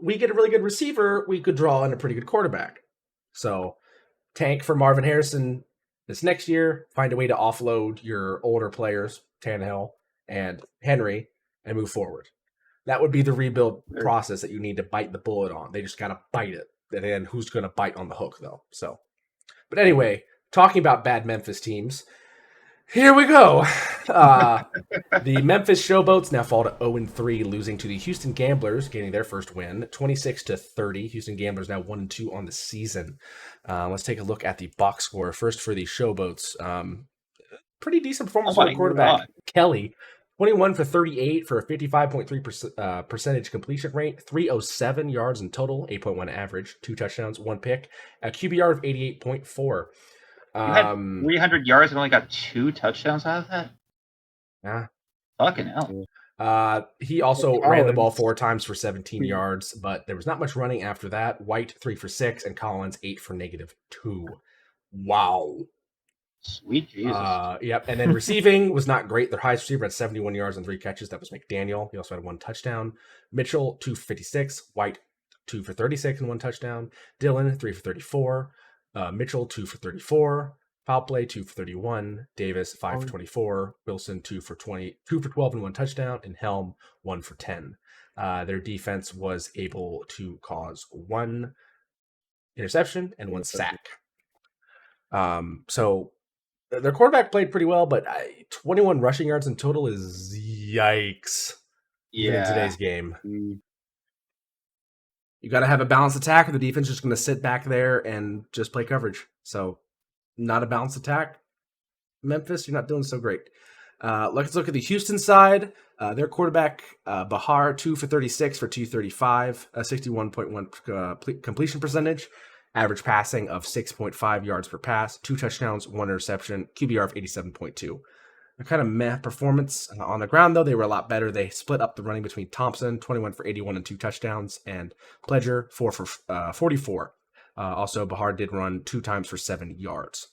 Speaker 1: we get a really good receiver, we could draw in a pretty good quarterback. So tank for Marvin Harrison this next year, find a way to offload your older players, Tannehill and Henry, and move forward. That would be the rebuild process that you need to bite the bullet on. They just got to bite it. And then who's going to bite on the hook, though? So, but anyway, talking about bad Memphis teams, here we go. The Memphis Showboats now fall to 0-3, losing to the Houston Gamblers, getting their first win, 26-30. Houston Gamblers now 1-2 on the season. Let's take a look at the box score. First for the Showboats, pretty decent performance for the quarterback, Kelly. 21 for 38 for a 55.3% percentage completion rate, 307 yards in total, 8.1 average, 2 touchdowns, 1 pick, a QBR of 88.4.
Speaker 4: You had 300 yards and only got 2 touchdowns out of that?
Speaker 1: Yeah.
Speaker 4: Fucking hell.
Speaker 1: He also ran the ball 4 times for 17 yards, but there was not much running after that. White, 3 for 6, and Collins, 8 for -2. Wow.
Speaker 4: Sweet Jesus.
Speaker 1: Yep. And then receiving was not great. Their highest receiver had 71 yards and 3 catches. That was McDaniel. He also had 1 touchdown. Mitchell, 2 for 56. White, 2 for 36 and 1 touchdown. Dillon, 3 for 34. Mitchell, 2 for 34. Foul play, 2 for 31. Davis, 5 for 24. Wilson, 2 for 12 and 1 touchdown. And Helm, 1 for 10. Their defense was able to cause 1 interception and 1 sack. So their quarterback played pretty well, but 21 rushing yards in total is yikes. Even in today's game. You got to have a balanced attack, or the defense is just going to sit back there and just play coverage. So, not a balanced attack. Memphis, you're not doing so great. Let's look at the Houston side. Their quarterback, Bahar, 2 for 36 for 235, a 61.1 completion percentage, average passing of 6.5 yards per pass, 2 touchdowns, 1 interception, QBR of 87.2. A kind of meh performance. On the ground, though, they were a lot better. They split up the running between Thompson, 21 for 81 and 2 touchdowns, and Pledger, 4 for 44. Also, Bahar did run 2 times for 7 yards.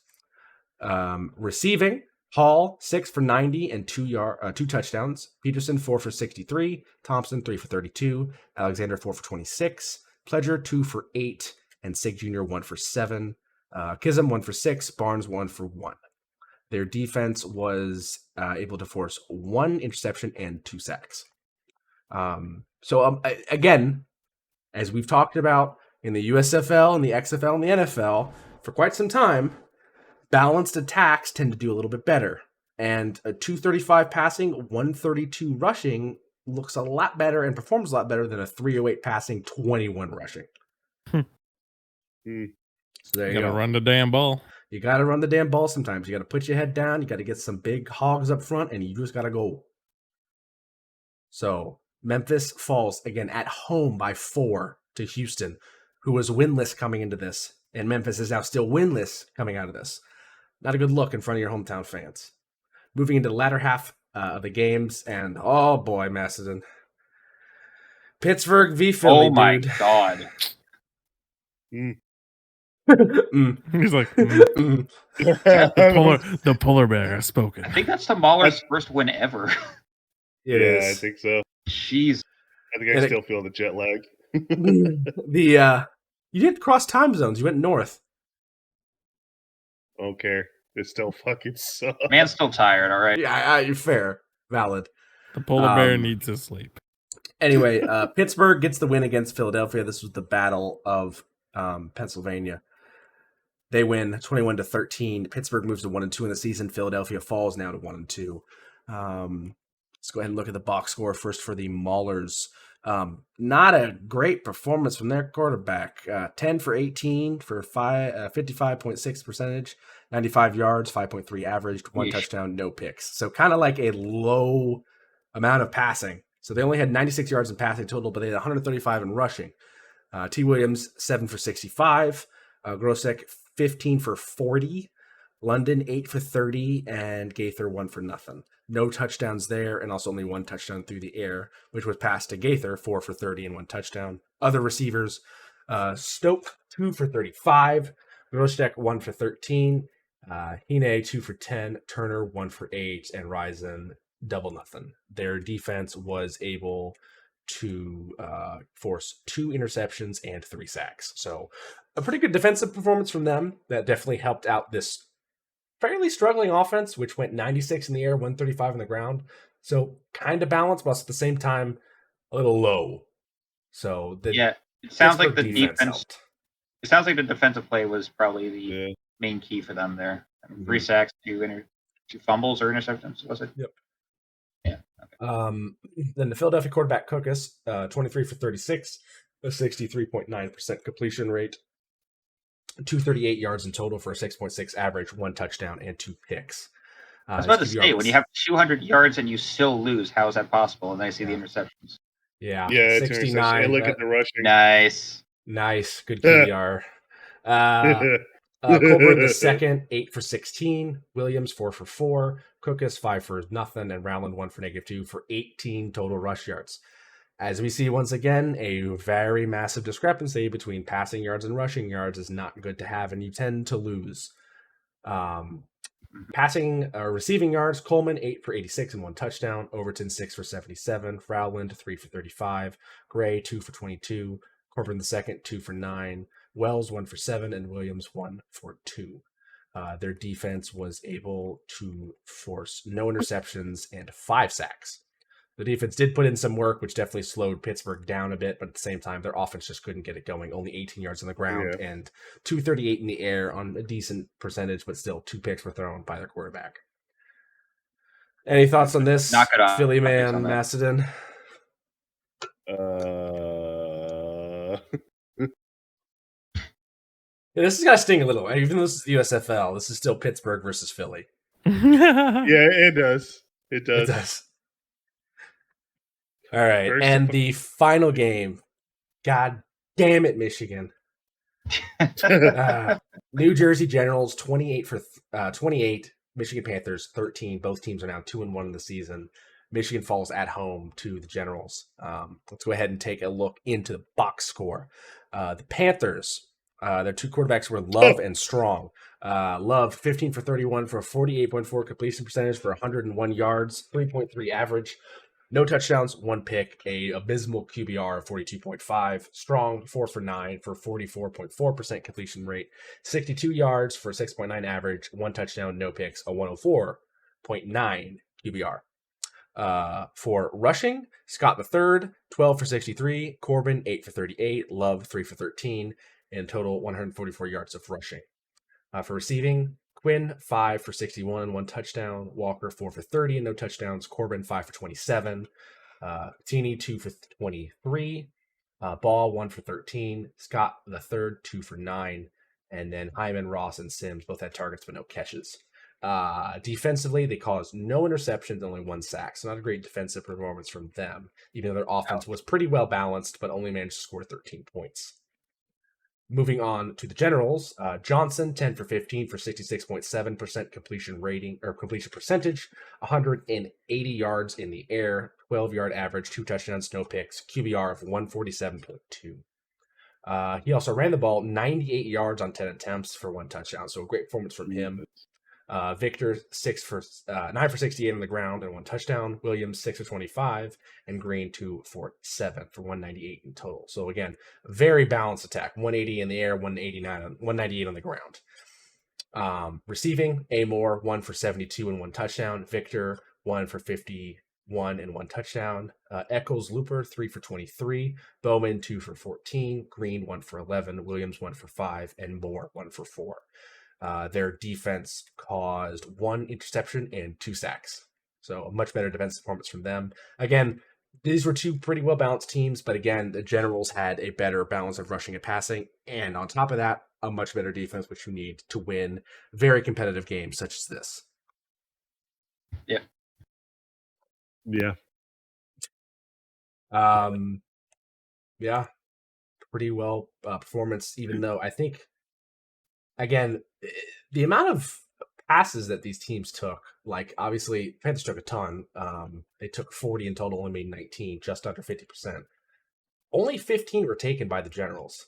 Speaker 1: Receiving, Hall, 6 for 90 and 2 touchdowns. Peterson, 4 for 63. Thompson, 3 for 32. Alexander, 4 for 26. Pledger, 2 for 8. And Sig Jr., 1 for 7. Kism, 1 for 6. Barnes, 1 for 1. Their defense was able to force 1 interception and 2 sacks. Again, as we've talked about in the USFL and the XFL and the NFL for quite some time, balanced attacks tend to do a little bit better. And a 235 passing, 132 rushing looks a lot better and performs a lot better than a 308 passing, 21 rushing. So there you go.
Speaker 3: Gotta run the damn ball.
Speaker 1: You got to run the damn ball sometimes. You got to put your head down. You got to get some big hogs up front, and you just got to go. So Memphis falls, again, at home by 4 to Houston, who was winless coming into this. And Memphis is now still winless coming out of this. Not a good look in front of your hometown fans. Moving into the latter half of the games, and oh boy, Macedon. Pittsburgh v. Philly,
Speaker 4: oh my
Speaker 1: dude.
Speaker 4: God.
Speaker 3: He's like, the polar bear has spoken.
Speaker 4: I think that's the Mahler's first win ever.
Speaker 1: It is.
Speaker 2: I think so.
Speaker 4: Jeez.
Speaker 2: I think I still feel the jet lag.
Speaker 1: You didn't cross time zones. You went north.
Speaker 2: I don't care. It still fucking sucks.
Speaker 4: Man's still tired, all right?
Speaker 1: Yeah, you're fair. Valid.
Speaker 3: The polar bear needs to sleep.
Speaker 1: Anyway, Pittsburgh gets the win against Philadelphia. This was the Battle of Pennsylvania. They win 21-13. Pittsburgh moves to 1-2 in the season. Philadelphia falls now to 1-2. Let's go ahead and look at the box score first for the Maulers. Not a great performance from their quarterback. 10 for 18 for 55.6 percentage, 95 yards, 5.3 averaged, 1 touchdown, no picks. So kind of like a low amount of passing. So they only had 96 yards in passing total, but they had 135 in rushing. T. Williams, 7 for 65. Grosek, 15 for 40. London, 8 for 30. And Gaither, 1 for nothing. No touchdowns there, and also only 1 touchdown through the air, which was passed to Gaither, 4 for 30 and 1 touchdown. Other receivers, Stoke, 2 for 35. Grosek, 1 for 13. Hine, 2 for 10. Turner, 1 for 8. And Risen, double nothing. Their defense was able to force 2 interceptions and 3 sacks. So a pretty good defensive performance from them that definitely helped out this fairly struggling offense, which went 96 in the air, 135 on the ground. So kind of balanced, but at the same time, a little low. So
Speaker 4: it sounds like the
Speaker 1: defense
Speaker 4: defense.
Speaker 1: helped.
Speaker 4: It sounds like the defensive play was probably the main key for them there. 3 sacks, 2 fumbles or interceptions, was it?
Speaker 1: Yep.
Speaker 4: Yeah. Okay.
Speaker 1: Then the Philadelphia quarterback Cookus, 23 for 36, a 63.9% completion rate, 238 yards in total for a 6.6 average, 1 touchdown and 2 picks.
Speaker 4: I was about to say, when you have 200 yards and you still lose, how is that possible? And then I see the interceptions.
Speaker 1: Yeah,
Speaker 2: Yeah,
Speaker 1: 69.
Speaker 2: And look at the rushing.
Speaker 4: Nice.
Speaker 1: Good QBR. Colbert the second, 8 for 16. Williams, 4 for 4. Cookus, 5 for nothing. And Rowland, 1 for -2 for 18 total rush yards. As we see once again, a very massive discrepancy between passing yards and rushing yards is not good to have, and you tend to lose. Passing receiving yards, Coleman 8 for 86 and 1 touchdown. Overton 6 for 77. Frowland 3 for 35. Gray 2 for 22. Corbin II 2 for 9. Wells 1 for 7 and Williams 1 for 2. Their defense was able to force no interceptions and 5 sacks. The defense did put in some work, which definitely slowed Pittsburgh down a bit, but at the same time, their offense just couldn't get it going. Only 18 yards on the ground and 238 in the air on a decent percentage, but still 2 picks were thrown by their quarterback. Any thoughts on this, Philly man, Macedon? This has got to sting a little. Even though this is the USFL, this is still Pittsburgh versus Philly.
Speaker 2: Yeah, it does. It does.
Speaker 1: It does. All right, and the final game. God damn it, Michigan. New Jersey Generals 28 for 28. Michigan Panthers 13. Both teams are now 2-1 in the season. Michigan falls at home to the Generals. Let's go ahead and take a look into the box score. The Panthers, their 2 quarterbacks were Love and Strong. Love 15 for 31 for a 48.4 completion percentage for 101 yards, 3.3 average. No touchdowns, 1 pick, a abysmal QBR of 42.5. Strong, 4 for 9 for 44.4% completion rate. 62 yards for 6.9 average, 1 touchdown, no picks, a 104.9 QBR. For rushing, Scott III, 12 for 63. Corbin, 8 for 38. Love, 3 for 13. In total, 144 yards of rushing. For receiving, Quinn, 5 for 61, 1 touchdown. Walker, 4 for 30 and no touchdowns. Corbin, 5 for 27. Teeny, 2 for 23. Ball, 1 for 13. Scott III, 2 for 9. And then Hyman, Ross, and Sims both had targets but no catches. Defensively, they caused no interceptions, only 1 sack. So not a great defensive performance from them, even though their offense was pretty well balanced, but only managed to score 13 points. Moving on to the Generals, Johnson 10 for 15 for 66.7% completion rating or completion percentage, 180 yards in the air, 12-yard average, 2 touchdowns, no picks, QBR of 147.2. He also ran the ball 98 yards on 10 attempts for 1 touchdown, so a great performance from him. Victor 9 for 68 on the ground and 1 touchdown. Williams 6 for 25, and Green 2 for 7 for 198 in total. So again, very balanced attack. 180 in the air, 198 on the ground. Receiving, Amore 1 for 72 and 1 touchdown. Victor 1 for 51 and 1 touchdown. Eccles Looper 3 for 23. Bowman 2 for 14. Green 1 for 11. Williams 1 for 5, and Moore 1 for 4. Their defense caused 1 interception and 2 sacks. So a much better defensive performance from them. Again, these were 2 pretty well-balanced teams, but again, the Generals had a better balance of rushing and passing. And on top of that, a much better defense, which you need to win very competitive games such as this.
Speaker 4: Yeah.
Speaker 2: Yeah.
Speaker 1: Yeah. Pretty well performance, even though I think, again, the amount of passes that these teams took, like obviously Panthers took a ton. They took 40 in total and made 19, just under 50%. Only 15 were taken by the Generals,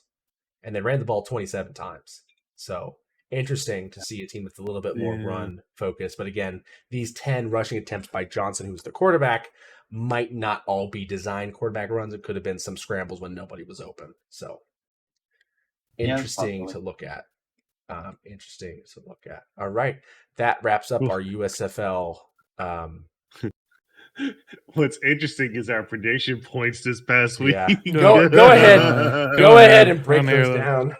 Speaker 1: and they ran the ball 27 times. So interesting to see a team with a little bit more run focus. But again, these 10 rushing attempts by Johnson, who's the quarterback, might not all be designed quarterback runs. It could have been some scrambles when nobody was open. So interesting to look at. Interesting to look at. All right. That wraps up our USFL.
Speaker 2: What's interesting is our prediction points this past week.
Speaker 1: Yeah. Go ahead and break those down.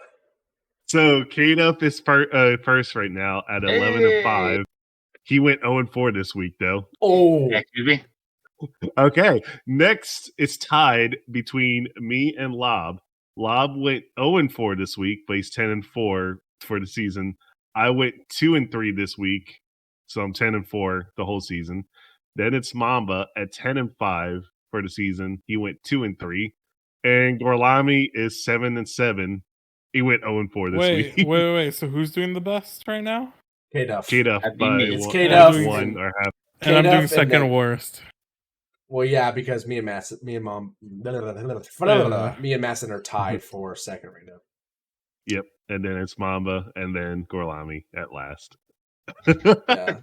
Speaker 2: So K-Dup is first right now at 11-5. He went 0-4 this week, though.
Speaker 1: Oh,
Speaker 4: excuse me.
Speaker 2: Okay. Next, it's tied between me and Lob. Lob went 0-4 this week, but he's 10-4 for the season. I went 2-3 this week, so I'm 10-4 the whole season. Then it's Mamba at 10-5 for the season. He went 2-3, and Gorlami is 7-7. He went 0-4 this week.
Speaker 3: Wait. So who's doing the best right now?
Speaker 1: K-Duff.
Speaker 2: K-Duff by
Speaker 1: it's K-Duff.
Speaker 2: 1 or half.
Speaker 3: And I'm doing second worst.
Speaker 1: Well, yeah, because me and Masson are tied for second right now.
Speaker 2: Yep. And then it's Mamba and then Gorlami at last.
Speaker 1: Yeah.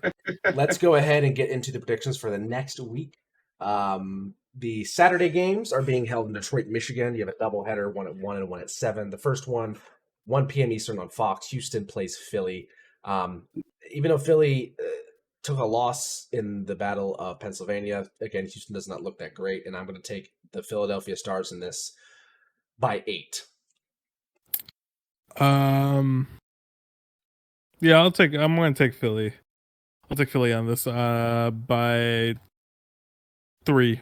Speaker 1: Let's go ahead and get into the predictions for the next week. The Saturday games are being held in Detroit, Michigan. You have a doubleheader, one at 1 and one at 7. The first one, 1 p.m. Eastern on Fox. Houston plays Philly. Even though Philly took a loss in the Battle of Pennsylvania, again, Houston does not look that great, and I'm going to take the Philadelphia Stars in this by 8.
Speaker 3: Yeah, I'm going to take Philly. I'll take Philly on this by 3.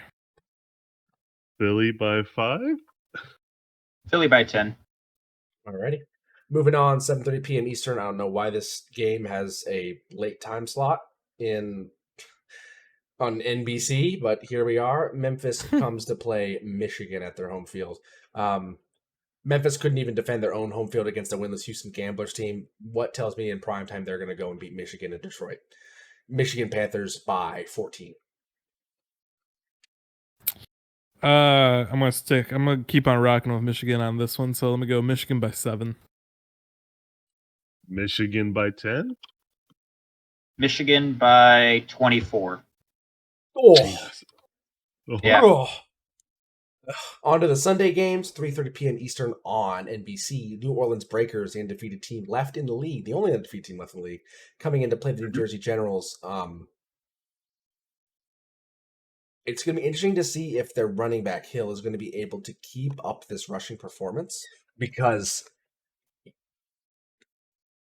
Speaker 2: Philly by 5?
Speaker 4: Philly by 10.
Speaker 1: Alrighty. Moving on, 7:30 p.m. Eastern. I don't know why this game has a late time slot on NBC, but here we are. Memphis comes to play Michigan at their home field. Memphis couldn't even defend their own home field against a winless Houston Gamblers team. What tells me in primetime they're going to go and beat Michigan in Detroit? Michigan Panthers by 14.
Speaker 3: I'm gonna keep on rocking with Michigan on this one, so let me go Michigan by 7.
Speaker 2: Michigan by 10?
Speaker 4: Michigan by 24.
Speaker 1: Oh,
Speaker 4: Yeah.
Speaker 1: Oh. On to the Sunday games, 3:30 p.m. Eastern on NBC. New Orleans Breakers, the undefeated team left in the league, the only undefeated team left in the league, coming in to play the New Jersey Generals. It's going to be interesting to see if their running back Hill is going to be able to keep up this rushing performance, because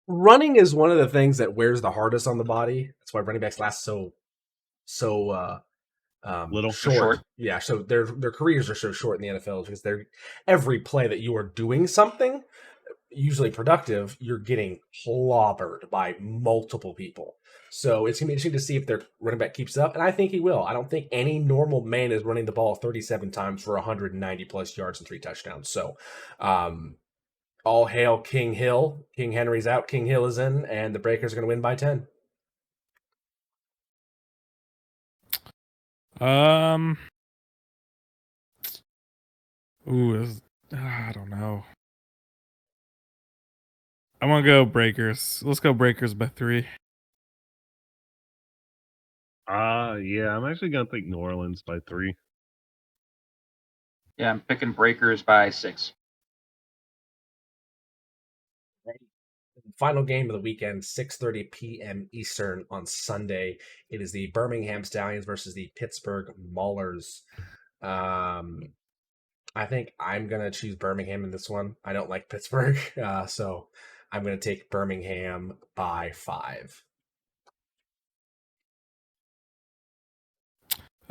Speaker 1: running is one of the things that wears the hardest on the body. That's why running backs last so
Speaker 2: Little.
Speaker 4: Short.
Speaker 1: Yeah, so their careers are so short in the NFL because they're every play that you are doing something, usually productive, you're getting clobbered by multiple people. So it's going to be interesting to see if their running back keeps up, and I think he will. I don't think any normal man is running the ball 37 times for 190 plus yards and 3 touchdowns. So all hail King Hill. King Henry's out, King Hill is in, and the Breakers are going to win by 10.
Speaker 3: I don't know. I want to go Breakers. Let's go Breakers by 3.
Speaker 2: Yeah, I'm actually going to think New Orleans by 3.
Speaker 4: Yeah, I'm picking Breakers by 6.
Speaker 1: Final game of the weekend, 6:30 p.m. Eastern on Sunday. It is the Birmingham Stallions versus the Pittsburgh Maulers. I think I'm going to choose Birmingham in this one. I don't like Pittsburgh, so I'm going to take Birmingham by 5.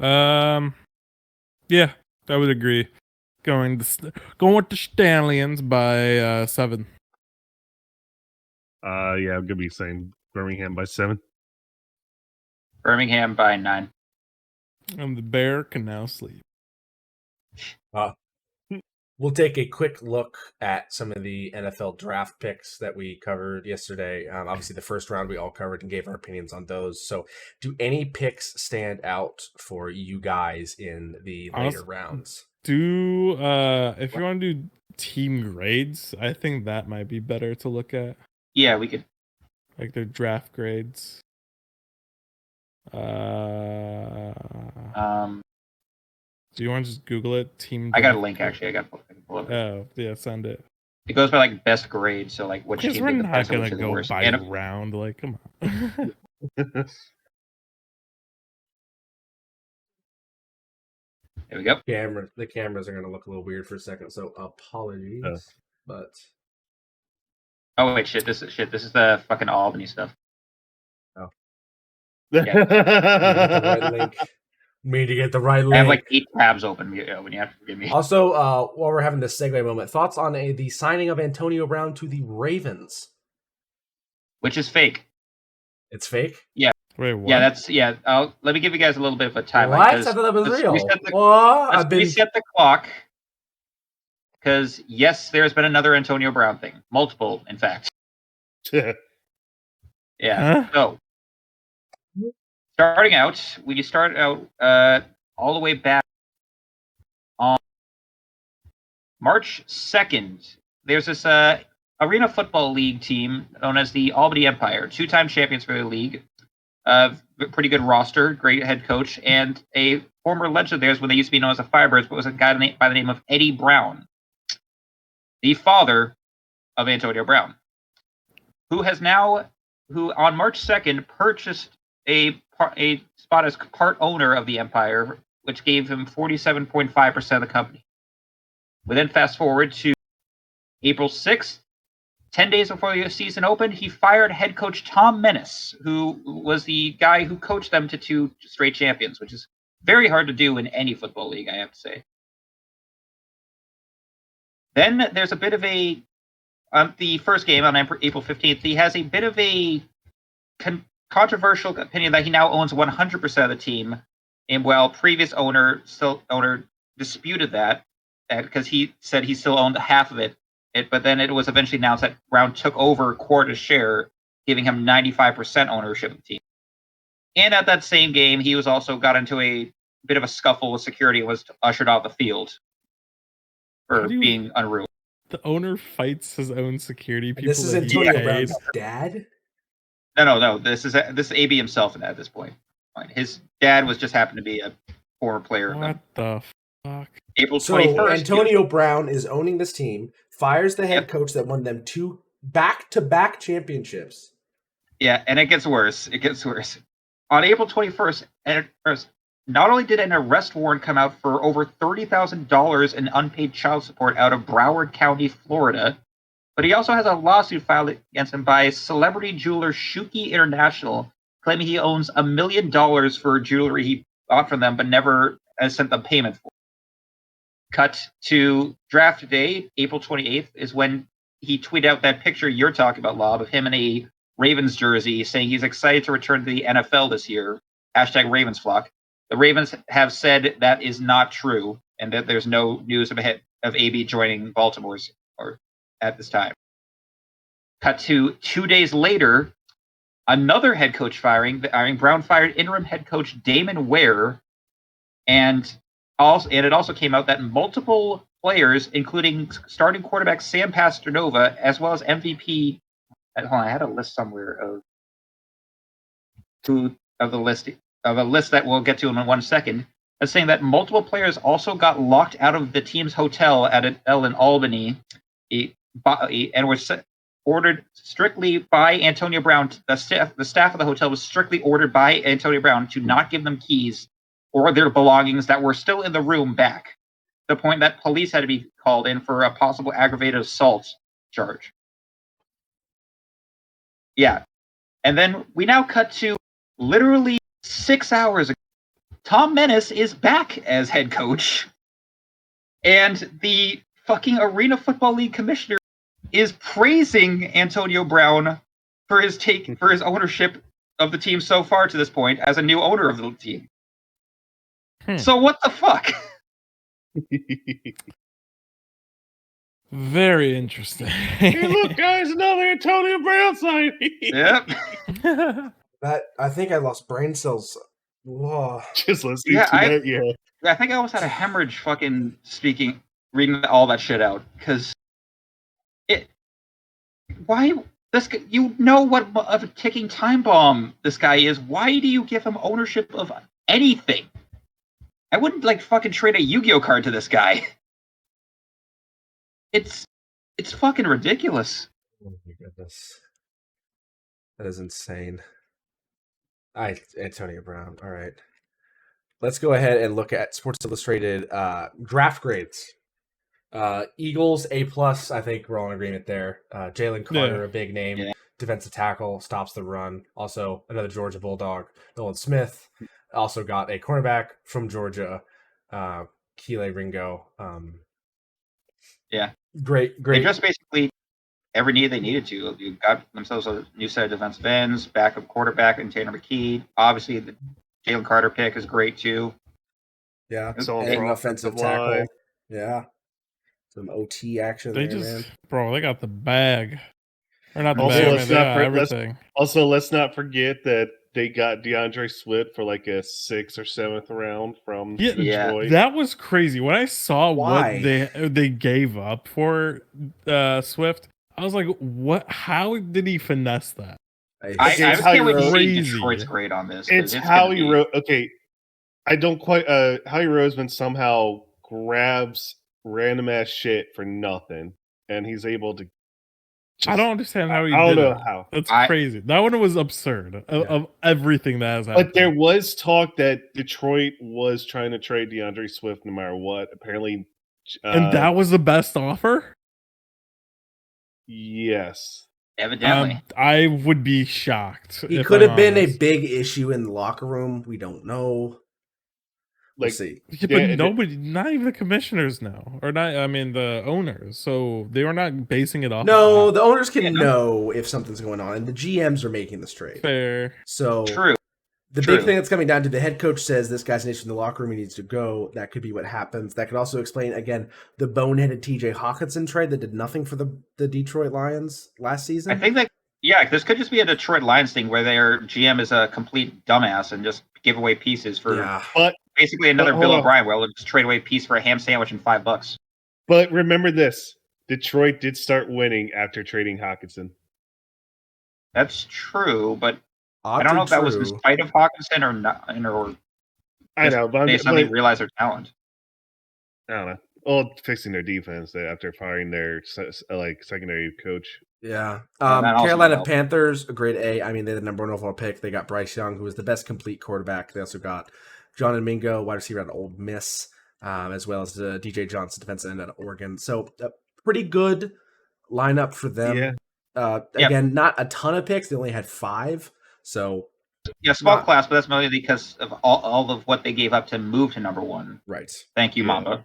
Speaker 3: Yeah, I would agree. Going with the Stallions by 7.
Speaker 2: Yeah, I'm gonna be saying Birmingham by 7.
Speaker 4: Birmingham by 9.
Speaker 3: And the Bear can now sleep.
Speaker 1: We'll take a quick look at some of the NFL draft picks that we covered yesterday. Obviously, the first round we all covered and gave our opinions on those. So, do any picks stand out for you guys in the later rounds?
Speaker 3: If you want to do team grades, I think that might be better to look at.
Speaker 4: Yeah, we could.
Speaker 3: Like their draft grades. Do you want to just Google it? Team.
Speaker 4: I got a link actually. I can pull it.
Speaker 3: Oh yeah, send it.
Speaker 4: It goes by like best grade, so like which
Speaker 3: Because
Speaker 4: team
Speaker 3: we're
Speaker 4: did the
Speaker 3: not
Speaker 4: best,
Speaker 3: gonna
Speaker 4: which is the
Speaker 3: go
Speaker 4: worst.
Speaker 3: by
Speaker 4: And
Speaker 3: round. Like, come on.
Speaker 4: there we go.
Speaker 1: The cameras are going to look a little weird for a second, so apologies. But
Speaker 4: Oh wait, shit! This is the fucking Albany stuff.
Speaker 1: oh,
Speaker 4: Yeah.
Speaker 1: the right link. Me to get the right link.
Speaker 4: I have like 8 tabs open. When you have to forgive me.
Speaker 1: Also, while we're having this segue moment, thoughts on the signing of Antonio Brown to the Ravens?
Speaker 4: Which is fake.
Speaker 1: It's fake?
Speaker 4: Yeah.
Speaker 3: Wait, what?
Speaker 4: Yeah, let me give you guys a little bit of a timeline.
Speaker 1: What? I thought that was real.
Speaker 4: Let's reset the clock. Because, yes, there's been another Antonio Brown thing. Multiple, in fact. Yeah.
Speaker 3: Huh?
Speaker 4: So, we start out all the way back on March 2nd. There's this Arena Football League team known as the Albany Empire, 2-time champions for the league. Pretty good roster, great head coach, and a former legend of theirs when they used to be known as the Firebirds, but was a guy by the name of Eddie Brown, the father of Antonio Brown, who on March 2nd purchased a spot as part owner of the Empire, which gave him 47.5% of the company. We then fast forward to April 6th. 10 days before the season opened, he fired head coach Tom Menace, who was the guy who coached them to 2 straight champions, which is very hard to do in any football league, I have to say. Then there's a bit of a... the first game on April 15th, he has a bit of a controversial opinion that he now owns 100% of the team, and while previous owner disputed that because he said he still owned half of it, but then it was eventually announced that Brown took over quarter's share, giving him 95% ownership of the team. And at that same game, he was also got into a bit of a scuffle with security and was ushered off the field for being unruly.
Speaker 3: The owner fights his own security people.
Speaker 1: This is Antonio Brown's dad?
Speaker 4: No. This is AB himself at this point. His dad was just happened to be a former player.
Speaker 3: What the fuck?
Speaker 4: April 21st.
Speaker 1: So Antonio Brown is owning this team, fires the head coach that won them 2 back-to-back championships.
Speaker 4: Yeah, and it gets worse. On April 21st, not only did an arrest warrant come out for over $30,000 in unpaid child support out of Broward County, Florida, but he also has a lawsuit filed against him by celebrity jeweler Shuki International, claiming he owns $1 million for jewelry he bought from them but never has sent them payment for. Cut to draft day, April 28th, is when he tweeted out that picture you're talking about, Lob, of him in a Ravens jersey, saying he's excited to return to the NFL this year. #RavensFlock. The Ravens have said that is not true, and that there's no news of AB joining Baltimore's or at this time. Cut to 2 days later, another head coach firing. Brown fired interim head coach Damon Ware, and it also came out that multiple players, including starting quarterback Sam Pasternova, as well as MVP. Hold on, I had a list somewhere of a list that we'll get to in 1 second, as saying that multiple players also got locked out of the team's hotel at an L in Albany, and were ordered strictly by Antonio Brown. The staff of the hotel was strictly ordered by Antonio Brown to not give them keys or their belongings that were still in the room back, to the point that police had to be called in for a possible aggravated assault charge. Yeah. And then we now cut to literally 6 hours ago. Tom Menace is back as head coach, and the fucking Arena Football League commissioner is praising Antonio Brown for his ownership of the team so far to this point as a new owner of the team. So what the fuck?
Speaker 3: Very interesting.
Speaker 2: Hey, look, guys, another Antonio Brown signing.
Speaker 4: Yep.
Speaker 1: I think I lost brain cells. Whoa.
Speaker 2: Just listening to that, yeah.
Speaker 4: I think I almost had a hemorrhage reading all that shit out, because you know what of a ticking time bomb this guy is. Why do you give him ownership of anything? I wouldn't fucking trade a Yu-Gi-Oh card to this guy. It's fucking ridiculous.
Speaker 1: Oh my goodness. That is insane. Antonio Brown. All right. Let's go ahead and look at Sports Illustrated draft grades. Eagles A+, I think we're all in agreement there. Jalen Carter, a big name, defensive tackle, stops the run. Also, another Georgia Bulldog, Nolan Smith. Also got a cornerback from Georgia, Keelan Ringo. Great.
Speaker 4: They just basically every need they needed to. You got themselves a new set of defensive ends, backup quarterback, and Tanner McKee. Obviously, the Jalen Carter pick is great too.
Speaker 1: Yeah,
Speaker 2: an
Speaker 1: offensive tackle. Yeah, some OT action.
Speaker 3: Man. They got the bag. Or not the
Speaker 2: also,
Speaker 3: bag, man. Everything.
Speaker 2: Let's not forget that they got DeAndre Swift for like a 6th or 7th round from Detroit.
Speaker 3: Yeah, that was crazy. When I saw what they gave up for Swift, I was like, what? How did he finesse that?
Speaker 4: I can't wait to see
Speaker 3: Crazy.
Speaker 4: Detroit's grade on this.
Speaker 2: It's Howie Rose. Okay, I don't quite. Howie Roseman somehow grabs random ass shit for nothing, and he's able to.
Speaker 3: I don't understand how he did
Speaker 2: I don't know
Speaker 3: it.
Speaker 2: how.
Speaker 3: That's crazy. That one was absurd of everything that has happened.
Speaker 2: But there was talk that Detroit was trying to trade DeAndre Swift no matter what. Apparently,
Speaker 3: and that was the best offer.
Speaker 2: Yes.
Speaker 4: Evidently.
Speaker 3: I would be shocked.
Speaker 1: He could have been a big issue in the locker room. We don't know. We'll see.
Speaker 3: Yeah, but nobody, not even the commissioners know. Or not, I mean, the owners. So they were not basing it off.
Speaker 1: No, the owners can know if something's going on, and the GMs are making this trade.
Speaker 3: Fair.
Speaker 1: So
Speaker 4: True.
Speaker 1: The big thing that's coming down to the head coach says this guy's an issue in the locker room. He needs to go. That could be what happens. That could also explain, again, the boneheaded TJ Hawkinson trade that did nothing for the Detroit Lions last season.
Speaker 4: I think that, this could just be a Detroit Lions thing where their GM is a complete dumbass and just give away pieces for basically another Bill O'Brien. Well, just trade away a piece for a ham sandwich and $5.
Speaker 2: But remember this: Detroit did start winning after trading Hawkinson.
Speaker 4: That's true, but I don't know if that was in spite of Hawkinson or not, or
Speaker 2: I know, but
Speaker 4: they suddenly realized their talent.
Speaker 2: I don't know. Well, fixing their defense after firing their secondary coach.
Speaker 1: Yeah. Carolina Panthers, a grade A. I mean, they're the number 1 overall pick. They got Bryce Young, who was the best complete quarterback. They also got John Mingo, wide receiver out of Ole Miss, as well as DJ Johnson, defensive end out of Oregon. So a pretty good lineup for them. Yeah. Again, not a ton of picks. They only had 5. So
Speaker 4: small class, but that's mainly because of all of what they gave up to move to number 1.
Speaker 1: Right.
Speaker 4: Thank you, Mamba.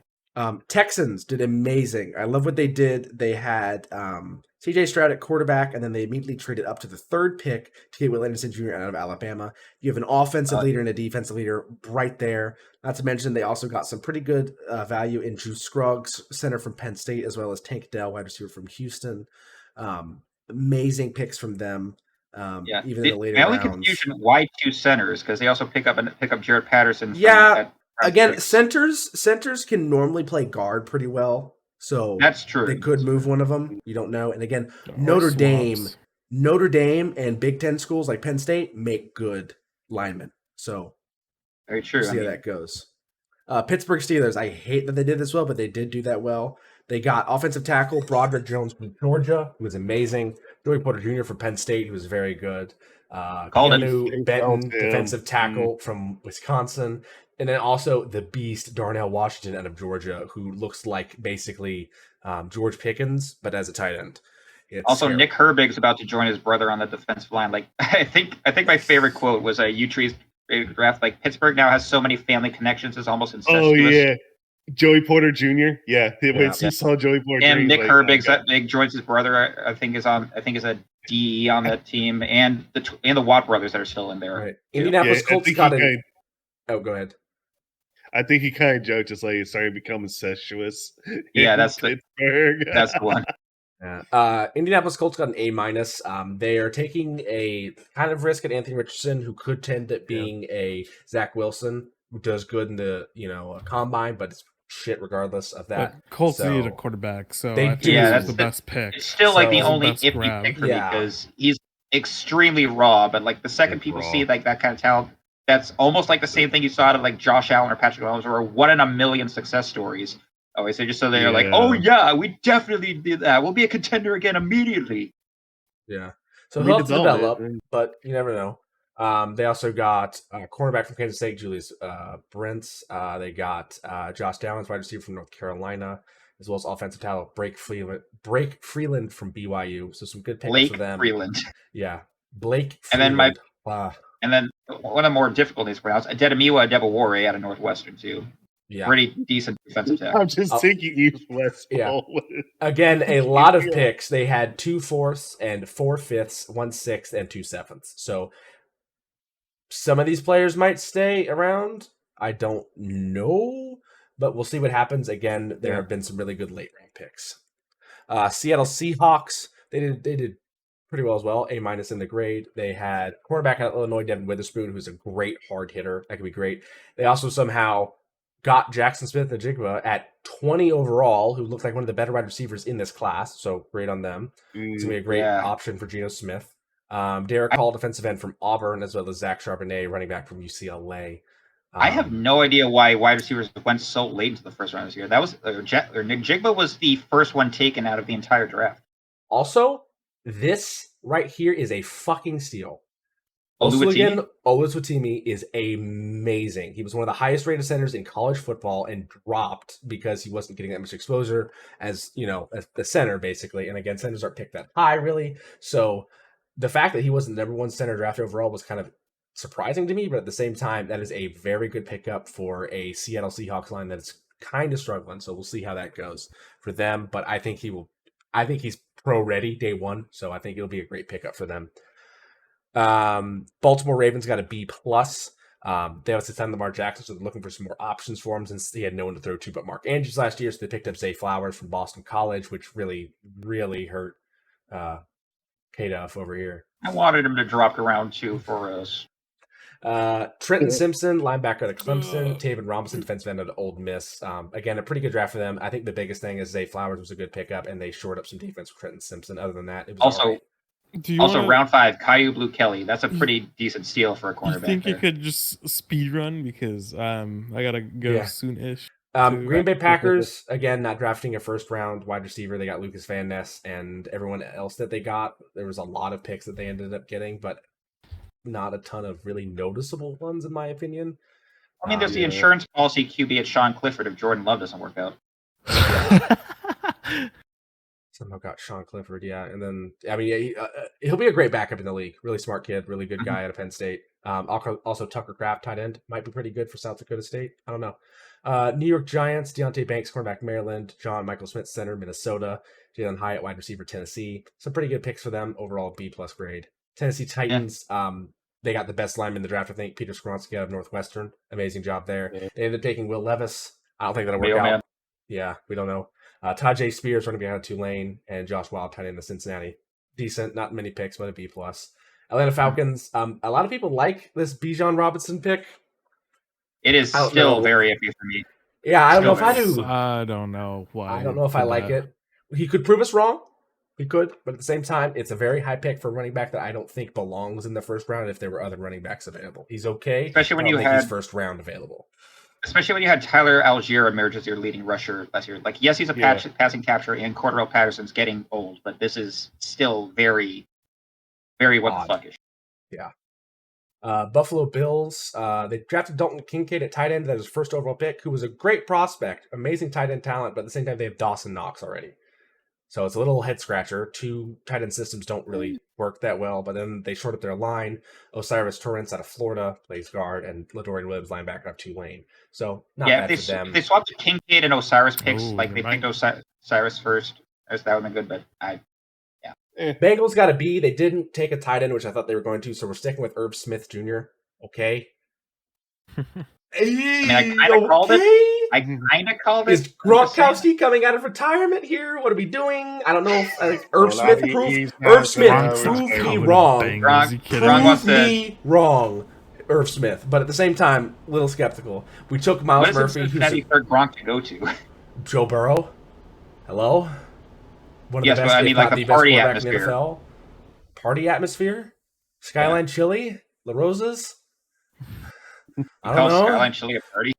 Speaker 1: Texans did amazing. I love what they did. They had CJ Stroud at quarterback, and then they immediately traded up to the 3rd pick to get Will Anderson Jr. out of Alabama. You have an offensive leader and a defensive leader right there. Not to mention they also got some pretty good value in Drew Scruggs, center from Penn State, as well as Tank Dell, wide receiver from Houston. Amazing picks from them. Even in the later rounds.
Speaker 4: The only confusion: why 2 centers? Because they also pick up Jared Patterson.
Speaker 1: Again, centers can normally play guard pretty well, so
Speaker 4: that's true.
Speaker 1: They could move one of them. You don't know. And again, Notre Dame, and Big Ten schools like Penn State make good linemen. So
Speaker 4: very true.
Speaker 1: We'll see how that goes. Pittsburgh Steelers. I hate that they did this well, but they did do that well. They got offensive tackle Broderick Jones from Georgia, who was amazing. Joey Porter Jr. from Penn State, who was very good. Keanu Benton, defensive tackle from Wisconsin. And then also the beast, Darnell Washington out of Georgia, who looks like basically George Pickens, but as a tight end.
Speaker 4: Also, Nick Herbig's about to join his brother on the defensive line. Like I think my favorite quote was a U-Tree's draft. Like Pittsburgh now has so many family connections, it's almost incestuous.
Speaker 2: Oh yeah, Joey Porter Jr. Yeah, you saw Joey Porter.
Speaker 4: And Nick Herbig's that big joins his brother. I think is a DE on that team, and the Watt brothers that are still in there.
Speaker 1: Right. Indianapolis Colts got in. Oh, go ahead.
Speaker 2: I think he kind of joked, just like it's starting to become incestuous.
Speaker 4: Yeah, that's Pittsburgh. That's the one.
Speaker 1: Yeah. Indianapolis Colts got an A-. They are taking a kind of risk at Anthony Richardson, who could tend up being a Zach Wilson, who does good in the combine, but it's shit regardless of that.
Speaker 3: But Colts need a quarterback, so
Speaker 1: they
Speaker 3: I think that's the best pick.
Speaker 4: It's still like the only iffy pick for me because he's extremely raw. But like the second people see like that kind of talent, that's almost like the same thing you saw out of like Josh Allen or Patrick Mahomes, or 1 in a million success stories. Always so just so they're like, oh yeah, we definitely did that. We'll be a contender again immediately.
Speaker 1: Yeah. So he'll have to develop, but you never know. They also got cornerback from Kansas State, Julius Brents. They got Josh Downs, wide receiver from North Carolina, as well as offensive talent Blake Freeland from BYU. So some good picks for them.
Speaker 4: Freeland.
Speaker 1: Yeah, Blake Freeland.
Speaker 4: And then one of the more difficult names to pronounce, Adetomiwa Adebawore out of Northwestern too.
Speaker 1: Yeah,
Speaker 4: pretty decent defensive tackle.
Speaker 2: I'm just thinking East West.
Speaker 1: Yeah. Again, a lot of picks. They had 2 4ths and 4 5ths, 1 6th, and 2 7ths. So some of these players might stay around. I don't know, but we'll see what happens. Again, there have been some really good late round picks. Seattle Seahawks. They did pretty well as well. A- in the grade. They had cornerback out of Illinois, Devin Witherspoon, who's a great hard hitter. That could be great. They also somehow got Jackson Smith and Jigba at 20 overall, who looked like one of the better wide receivers in this class. So great on them. It's going to be a great option for Geno Smith. Derek Hall, defensive end from Auburn, as well as Zach Charbonnet, running back from UCLA.
Speaker 4: I have no idea why wide receivers went so late into the first round this year. That was Nick Jigba was the first one taken out of the entire draft.
Speaker 1: Also, this right here is a fucking steal. Oluwatimi is amazing. He was one of the highest rated centers in college football and dropped because he wasn't getting that much exposure as the center, basically. And again, centers aren't picked that high, really. So the fact that he wasn't the number one center drafted overall was kind of surprising to me, but at the same time, that is a very good pickup for a Seattle Seahawks line that is kind of struggling. So we'll see how that goes for them. But I think he's pro ready day one. So I think it'll be a great pickup for them. Baltimore Ravens got a B+. They also signed Lamar Jackson, so they're looking for some more options for him since he had no one to throw to but Mark Andrews last year. So they picked up Zay Flowers from Boston College, which really, really hurt K-Duff over here.
Speaker 4: I wanted him to drop to round 2 for us.
Speaker 1: Trenton Simpson, linebacker at Clemson. Taven Robinson, defensive end at Ole Miss. Again, a pretty good draft for them. I think the biggest thing is Zay Flowers was a good pickup, and they shored up some defense with Trenton Simpson. Other than that, it was
Speaker 4: also round 5, Caillou Blue Kelly. That's a pretty decent steal for a cornerback.
Speaker 3: You think you could just speed run because I gotta go soon-ish.
Speaker 1: Green Bay Packers, again, not drafting a first-round wide receiver. They got Lucas Van Ness and everyone else that they got. There was a lot of picks that they ended up getting, but not a ton of really noticeable ones, in my opinion.
Speaker 4: I mean, there's the insurance policy QB at Sean Clifford if Jordan Love doesn't work out.
Speaker 1: Somehow got Sean Clifford, and then he'll be a great backup in the league. Really smart kid, really good guy out of Penn State. Also Tucker Kraft, tight end, might be pretty good for South Dakota State. I don't know. New York Giants, Deontay Banks, cornerback Maryland, John Michael Smith, center Minnesota, Jalen Hyatt, wide receiver Tennessee. Some pretty good picks for them. Overall, B+ grade. Tennessee Titans, they got the best lineman in the draft, I think. Peter Skronsky out of Northwestern. Amazing job there. Yeah. They ended up taking Will Levis. I don't think that'll work out. Man. Yeah, we don't know. Tajay Spears running behind Tulane, and Josh Wild tight end of Cincinnati. Decent, not many picks, but a B+. Atlanta Falcons. A lot of people like this Bijan Robinson pick.
Speaker 4: It is still very iffy for me.
Speaker 1: Yeah, I don't know if I do.
Speaker 3: I don't know why.
Speaker 1: I don't know if I like it. He could prove us wrong. He could, but at the same time, it's a very high pick for a running back that I don't think belongs in the first round if there were other running backs available. He's okay,
Speaker 4: especially when you had
Speaker 1: his first round available.
Speaker 4: Especially when you had Tyler Algier emerge as your leading rusher last year. Like, yes, he's a passing catcher, and Cordell Patterson's getting old, but this is still very, very what the fuck is.
Speaker 1: Yeah. Buffalo Bills, they drafted Dalton Kincaid at tight end. That was his first overall pick, who was a great prospect, amazing tight end talent, but at the same time, they have Dawson Knox already. So it's a little head scratcher. 2 tight end systems don't really work that well, but then they short up their line. Osiris Torrance out of Florida plays guard, and LaDorian Williams linebacker out of Tulane. So not bad for them.
Speaker 4: They swapped the Kincaid and Osiris picks. They picked Osiris first. That would have been good, but
Speaker 1: Bengals got a B. They didn't take a tight end, which I thought they were going to, so we're sticking with Irv Smith Jr. Okay.
Speaker 4: I kind of called it.
Speaker 1: Is Gronkowski coming out of retirement here? What are we doing? I don't know. If Irv Smith proved me wrong. Prove me wrong, Irv Smith. But at the same time, a little skeptical. We took Miles Murphy.
Speaker 4: What is it for Gronk to go to?
Speaker 1: Joe Burrow. Hello? One of the best,
Speaker 4: like the party atmosphere.
Speaker 1: In the NFL. Party atmosphere? Skyline Chili? La Rosa's? I don't know.
Speaker 4: Skyline Chili a party?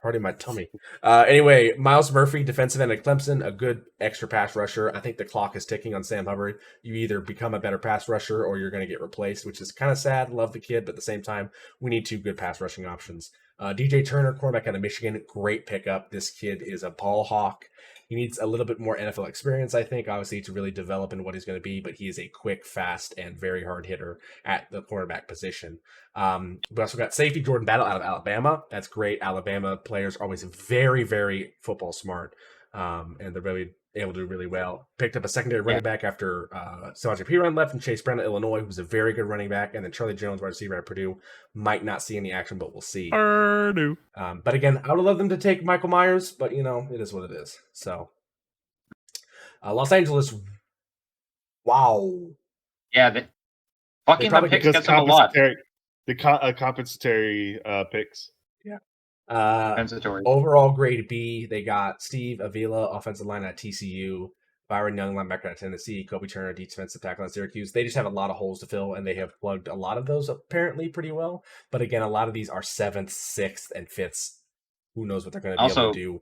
Speaker 1: Party my tummy. Anyway, Miles Murphy, defensive end at Clemson, a good extra pass rusher. I think the clock is ticking on Sam Hubbard. You either become a better pass rusher or you're going to get replaced, which is kind of sad. Love the kid, but at the same time, we need 2 good pass rushing options. DJ Turner, cornerback out of Michigan, great pickup. This kid is a ball hawk. He needs a little bit more NFL experience, I think, obviously, to really develop into what he's going to be, but he is a quick, fast, and very hard hitter at the cornerback position. We also got safety Jordan Battle out of Alabama. That's great. Alabama players are always very, very football smart, and they're really able to do really well. Picked up a secondary running back after Samaje Perine left, and Chase Brown of Illinois, who's a very good running back, and then Charlie Jones, wide receiver at Purdue, might not see any action, but we'll see.
Speaker 3: Purdue.
Speaker 1: But again, I would love them to take Michael Myers, but it is what it is. So, Los Angeles, wow.
Speaker 4: Yeah, the picks get them a lot.
Speaker 2: The compensatory picks.
Speaker 1: Yeah.
Speaker 4: Compensatory.
Speaker 1: Overall grade B, they got Steve Avila, offensive line at TCU, Byron Young, linebacker at Tennessee, Kobe Turner, defensive tackle at Syracuse. They just have a lot of holes to fill, and they have plugged a lot of those apparently pretty well. But again, a lot of these are 7th, 6th, and 5th. Who knows what they're going to be able to do.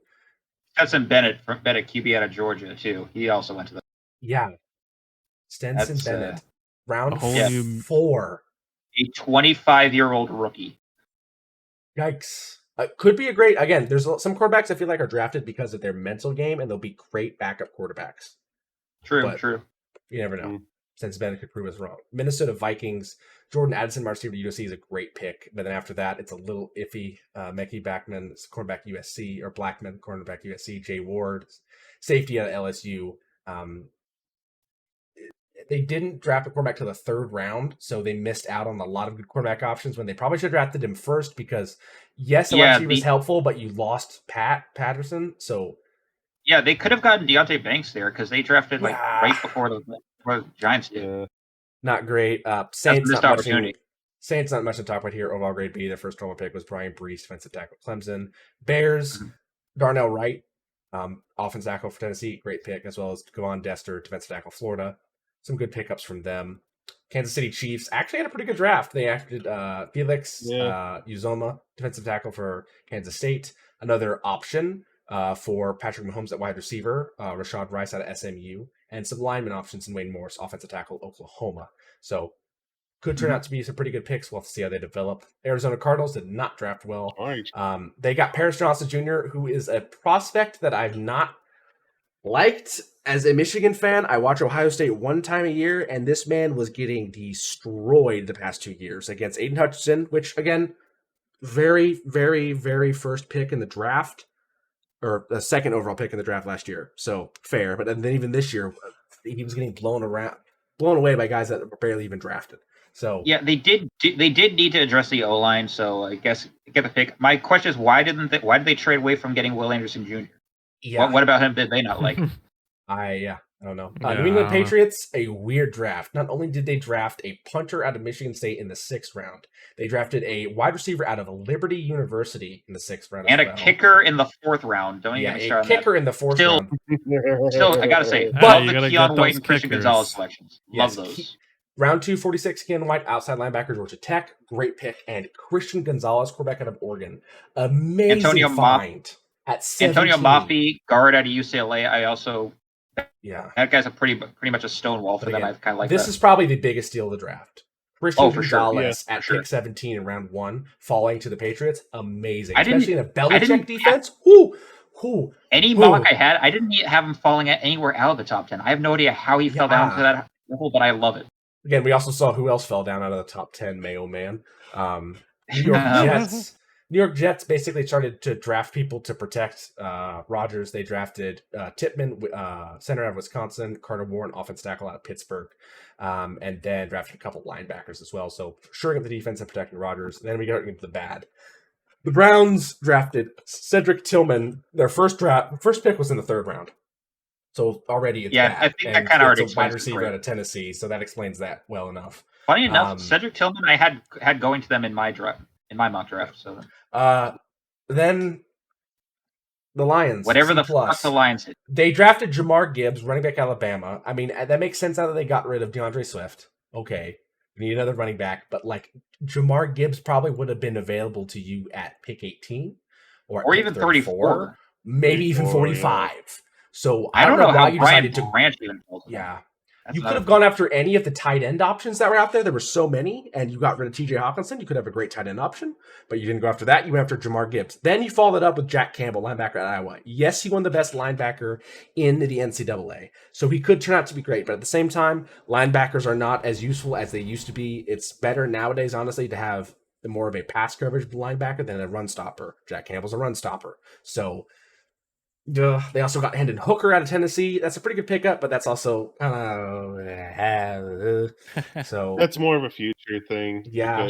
Speaker 4: Stetson Bennett QB out of Georgia, too. He also went to the...
Speaker 1: Yeah. Stetson Bennett. Round 4.
Speaker 4: A 25-year-old rookie.
Speaker 1: Yikes. Could be a great... Again, there's some quarterbacks I feel like are drafted because of their mental game, and they'll be great backup quarterbacks.
Speaker 4: True.
Speaker 1: You never know. Since Bennett could prove us wrong. Minnesota Vikings. Jordan Addison, wide receiver USC, is a great pick. But then after that, it's a little iffy. Mekhi Blackman, cornerback USC, or Blackman, cornerback USC. Jay Ward, safety at LSU. They didn't draft a quarterback till the 3rd round, so they missed out on a lot of good quarterback options when they probably should have drafted him first because, yes, LSU was helpful, but you lost Patterson, so...
Speaker 4: Yeah, they could have gotten Deontay Banks there because they drafted right before the Giants did.
Speaker 1: Not great. Saints not much to talk about here. Overall grade B, their first overall pick was Brian Brees, defensive tackle Clemson. Bears, Darnell Wright, offensive tackle for Tennessee, great pick, as well as Gavon Dester, defensive tackle Florida. Some good pickups from them. Kansas City Chiefs actually had a pretty good draft. They acted Felix Uzoma, defensive tackle for Kansas State. Another option for Patrick Mahomes at wide receiver, Rashad Rice out of SMU, and some lineman options in Wayne Morris, offensive tackle, Oklahoma. So could turn out to be some pretty good picks. We'll have to see how they develop. Arizona Cardinals did not draft well. They got Paris Johnson Jr., who is a prospect that I've not liked. As a Michigan fan, I watch Ohio State one time a year, and this man was getting destroyed the past 2 years against Aiden Hutchinson, which, again, very, very, very first pick in the draft, or the 2nd overall pick in the draft last year. So, fair. But then even this year, he was getting blown away by guys that were barely even drafted. So
Speaker 4: yeah, they did need to address the O-line, so I guess get the pick. My question is, why did they trade away from getting Will Anderson Jr.?
Speaker 1: Yeah.
Speaker 4: What about him did they not like?
Speaker 1: I don't know. New England Patriots, a weird draft. Not only did they draft a punter out of Michigan State in the 6th round, they drafted a wide receiver out of Liberty University in the 6th round.
Speaker 4: And a kicker in the 4th round. Don't even start
Speaker 1: a kicker in the 4th round.
Speaker 4: Still, I gotta say, love the Keon White and Christian Gonzalez selections. Love those.
Speaker 1: Round 2, 46, Keon White, outside linebacker, Georgia Tech. Great pick. And Christian Gonzalez, quarterback out of Oregon. Amazing find at 17.
Speaker 4: Antonio Maffei, guard out of UCLA. I also...
Speaker 1: Yeah,
Speaker 4: that guy's a pretty much a stonewall for them. I've kind of like
Speaker 1: this. Is probably the biggest deal of the draft. Christian Gonzalez at pick 17 in round 1, falling to the Patriots. Amazing, especially in a Belichick defense. Any
Speaker 4: mock I had, I didn't have him falling anywhere out of the top 10. I have no idea how he fell down to that level, but I love it.
Speaker 1: Again, we also saw who else fell down out of the top 10. Mayo man, New York Jets. New York Jets basically started to draft people to protect Rodgers. They drafted Tippmann, center out of Wisconsin, Carter Warren, offensive tackle out of Pittsburgh, and then drafted a couple linebackers as well. So shoring up the defense and protecting Rodgers. Then we got into the bad. The Browns drafted Cedric Tillman. Their first pick was in the 3rd round. So already it's bad.
Speaker 4: I think that kind of already
Speaker 1: explains wide receiver out of Tennessee, so that explains that well enough.
Speaker 4: Funny enough, Cedric Tillman I had going to them in my draft. In my mock draft, so
Speaker 1: then the Lions,
Speaker 4: whatever the fuck the Lions did,
Speaker 1: they drafted Jamar Gibbs, running back Alabama. I mean, that makes sense now that they got rid of DeAndre Swift. Okay, we need another running back, but like Jamar Gibbs probably would have been available to you at pick 18 or
Speaker 4: even 34,
Speaker 1: maybe even 45.
Speaker 4: Yeah.
Speaker 1: So
Speaker 4: I don't know
Speaker 1: why
Speaker 4: how
Speaker 1: you
Speaker 4: Brian
Speaker 1: decided to
Speaker 4: Branch even pulled him.
Speaker 1: Yeah. You could have gone after any of the tight end options that were out there. There were so many, and you got rid of TJ Hawkinson. You could have a great tight end option, but you didn't go after that. You went after Jamar Gibbs. Then you followed up with Jack Campbell, linebacker at Iowa. Yes, he won the best linebacker in the NCAA, so he could turn out to be great. But at the same time, linebackers are not as useful as they used to be. It's better nowadays, honestly, to have more of a pass coverage linebacker than a run stopper. Jack Campbell's a run stopper. So... they also got Hendon Hooker out of Tennessee. That's a pretty good pickup, but that's also so
Speaker 2: that's more of a future thing.
Speaker 4: Yeah.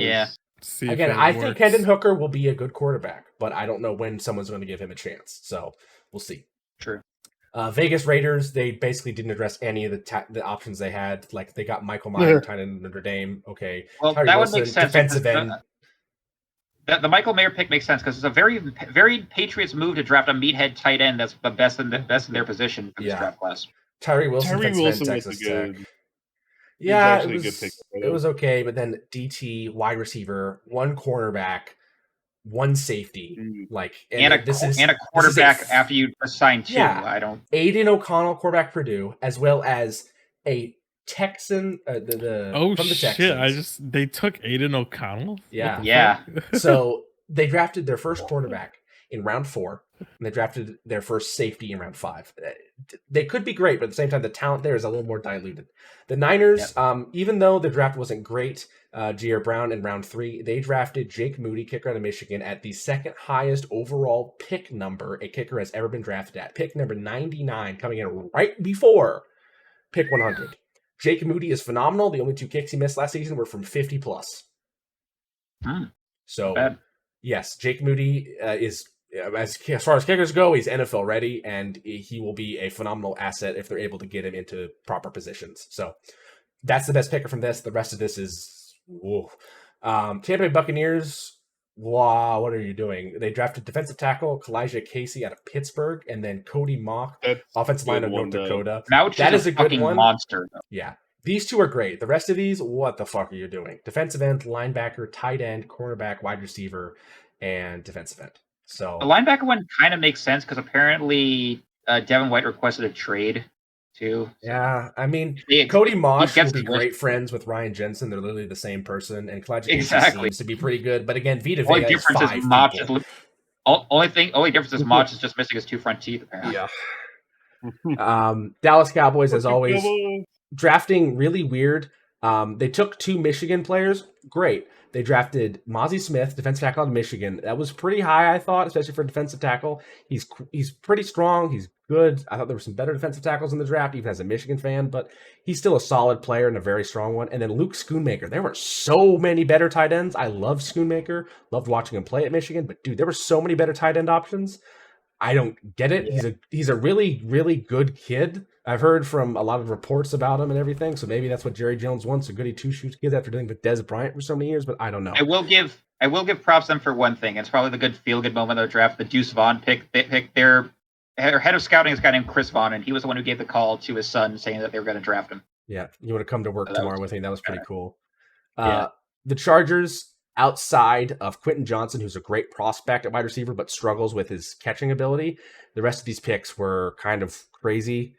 Speaker 1: Again, I think Hendon Hooker will be a good quarterback, but I don't know when someone's going to give him a chance. So we'll see.
Speaker 4: True.
Speaker 1: Vegas Raiders, they basically didn't address any of the options they had. Like they got Michael Meyer, tight end Notre Dame. Okay,
Speaker 4: well,
Speaker 1: Tyree
Speaker 4: that
Speaker 1: Wilson,
Speaker 4: would make sense.
Speaker 1: Defensive end.
Speaker 4: the Michael Mayer pick makes sense because it's a very, very Patriots move to draft a meathead tight end that's the best in their position for this draft class.
Speaker 1: Tyree Wilson,
Speaker 2: Tyree Wilson was
Speaker 1: Texas
Speaker 2: a good.
Speaker 1: Tech.
Speaker 2: He
Speaker 1: Yeah,
Speaker 2: actually a good pick.
Speaker 1: it was okay, but then DT, wide receiver, one cornerback, one safety,
Speaker 4: and a quarterback after you assign two. I don't.
Speaker 1: Aiden O'Connell, quarterback Purdue, as well as a Texan. From the Texans.
Speaker 3: They took Aiden O'Connell.
Speaker 1: Yeah. So they drafted their first quarterback in round 4, and they drafted their first safety in round 5. They could be great, but at the same time, the talent there is a little more diluted. The Niners, even though the draft wasn't great, J.R. Brown in round 3, they drafted Jake Moody, kicker out of Michigan, at the second highest overall pick number a kicker has ever been drafted at. Pick number 99, coming in right before pick 100. Jake Moody is phenomenal. The only 2 kicks he missed last season were from 50 plus. So, yes, Jake Moody is, as far as kickers go, he's NFL ready, and he will be a phenomenal asset if they're able to get him into proper positions. So that's the best picker from this. The rest of this is, whoa. Tampa Bay Buccaneers, wow, what are you doing? They drafted defensive tackle Kalijah Casey out of Pittsburgh, and then Cody Mock, offensive line of North Dakota.
Speaker 4: That is a good one. Monster. Though.
Speaker 1: Yeah. These 2 are great. The rest of these, what the fuck are you doing? Defensive end, linebacker, tight end, cornerback, wide receiver, and defensive end. So
Speaker 4: the linebacker one kind of makes sense because apparently Devin White requested a trade too.
Speaker 1: Yeah, I mean, Cody Mosh will be great friends with Ryan Jensen. They're literally the same person, and Kalijah Casey seems to be pretty good. But again, Vita Vea is 5 people.
Speaker 4: Only difference is Moch is just missing his 2 front teeth. Apparently.
Speaker 1: Yeah. Dallas Cowboys, as always. Drafting really weird. They took 2 Michigan players. Great. They drafted Mozzie Smith, defensive tackle out of Michigan. That was pretty high, I thought, especially for a defensive tackle. He's pretty strong. He's good. I thought there were some better defensive tackles in the draft, even as a Michigan fan, but he's still a solid player and a very strong one. And then Luke Schoonmaker. There were so many better tight ends. I love Schoonmaker. Loved watching him play at Michigan. But, dude, there were so many better tight end options. I don't get it. Yeah. He's a really, really good kid. I've heard from a lot of reports about him and everything, so maybe that's what Jerry Jones wants, a goody two-shoes kid after dealing with Des Bryant for so many years, but I don't know.
Speaker 4: I will give props to them for one thing. It's probably the good feel-good moment of the draft. The Deuce Vaughn pick. They picked their head of scouting is a guy named Chris Vaughn, and he was the one who gave the call to his son saying that they were going to draft him.
Speaker 1: Yeah, you want to come to work tomorrow with me. That was pretty cool. The Chargers, outside of Quentin Johnson, who's a great prospect at wide receiver, but struggles with his catching ability, the rest of these picks were kind of crazy.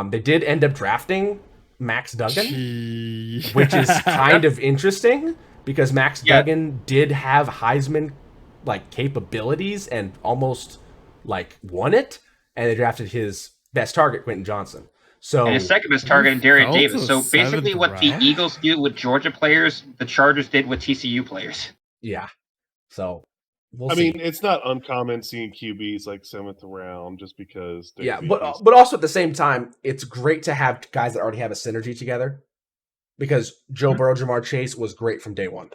Speaker 1: They did end up drafting Max Duggan, which is kind of interesting because Max Duggan did have Heisman capabilities and almost won it, and they drafted his best target, Quentin Johnson. So
Speaker 4: and his second best target, Darian Davis. So basically, what the Eagles do with Georgia players, the Chargers did with TCU players.
Speaker 1: Yeah. So.
Speaker 2: I mean, it's not uncommon seeing QBs 7th round just because.
Speaker 1: But also at the same time, it's great to have guys that already have a synergy together, because Joe Burrow, Jamar Chase was great from day one.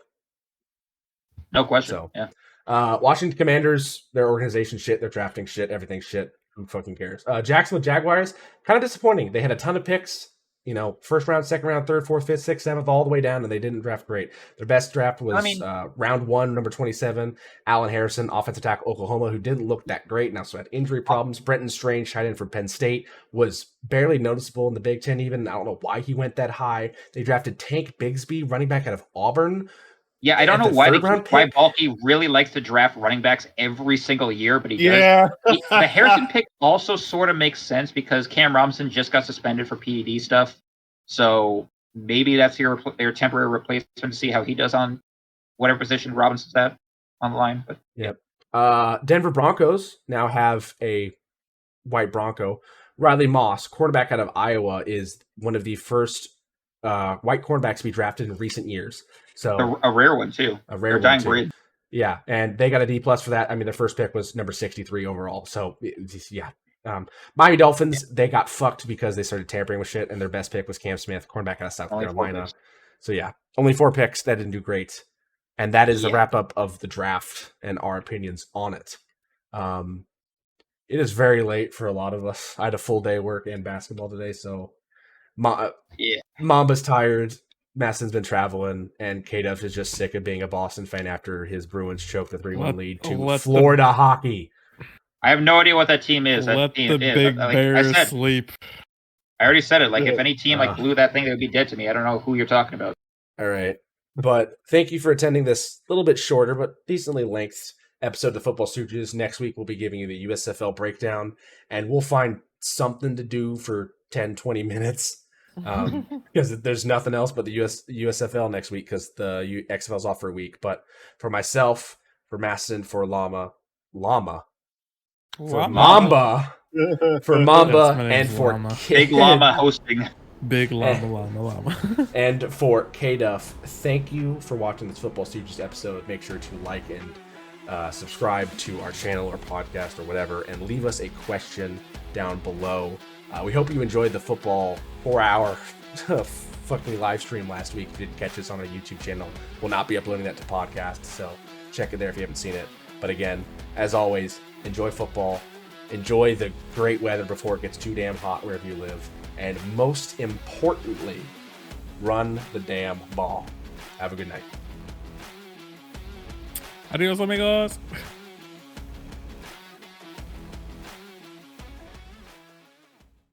Speaker 4: No question.
Speaker 1: So, Washington Commanders, their organization shit, their drafting shit, everything shit. Who fucking cares? Jacksonville Jaguars, kind of disappointing. They had a ton of picks. First round, second round, third, fourth, fifth, sixth, seventh, all the way down, and they didn't draft great. Their best draft was round 1, number 27, Allen Harrison, offensive tackle, Oklahoma, who didn't look that great and also had injury problems. Brenton Strange, tight end for Penn State, was barely noticeable in the Big Ten even. I don't know why he went that high. They drafted Tank Bigsby, running back out of Auburn.
Speaker 4: Yeah, I don't know why Balky really likes to draft running backs every single year, but he does. The Harrison pick also sort of makes sense because Cam Robinson just got suspended for PED stuff. So maybe that's their temporary replacement to see how he does on whatever position Robinson's at on the line. But
Speaker 1: Denver Broncos now have a white Bronco. Riley Moss, quarterback out of Iowa, is one of the first white cornerbacks to be drafted in recent years. So
Speaker 4: a rare one too.
Speaker 1: A rare one dying breed. Yeah, and they got a D+ for that. I mean, their first pick was number 63 overall. So yeah. Miami Dolphins, they got fucked because they started tampering with shit, and their best pick was Cam Smith, cornerback out of South Carolina. So yeah, only 4 picks. That didn't do great. And that is the wrap up of the draft and our opinions on it. It is very late for a lot of us. I had a full day work and basketball today, so Mamba's tired. Maston's been traveling, and K-Duff is just sick of being a Boston fan after his Bruins choked the 3-1 lead to Florida hockey.
Speaker 4: I have no idea what that team is.
Speaker 3: Let
Speaker 4: team
Speaker 3: the
Speaker 4: is.
Speaker 3: big
Speaker 4: Like
Speaker 3: bears
Speaker 4: I said,
Speaker 3: sleep.
Speaker 4: I already said it. Like if any team like blew that thing, they would be dead to me. I don't know who you're talking about.
Speaker 1: All right. But thank you for attending this little bit shorter but decently length episode of the Football Stooges. Next week, we'll be giving you the USFL breakdown, and we'll find something to do for 10, 20 minutes because there's nothing else but the USFL next week because the XFL's off for a week. But for myself, for Maston, for Mamba, and for
Speaker 4: Big Llama hosting.
Speaker 3: Big llama.
Speaker 1: And for K-Duff, thank you for watching this Football Stooges episode. Make sure to like and subscribe to our channel or podcast or whatever, and leave us a question down below. We hope you enjoyed the football 4-hour fucking live stream last week. If you didn't catch us on our YouTube channel, we'll not be uploading that to podcast, so check it there if you haven't seen it. But again, as always, enjoy football. Enjoy the great weather before it gets too damn hot wherever you live. And most importantly, run the damn ball. Have a good night.
Speaker 3: Adios, amigos.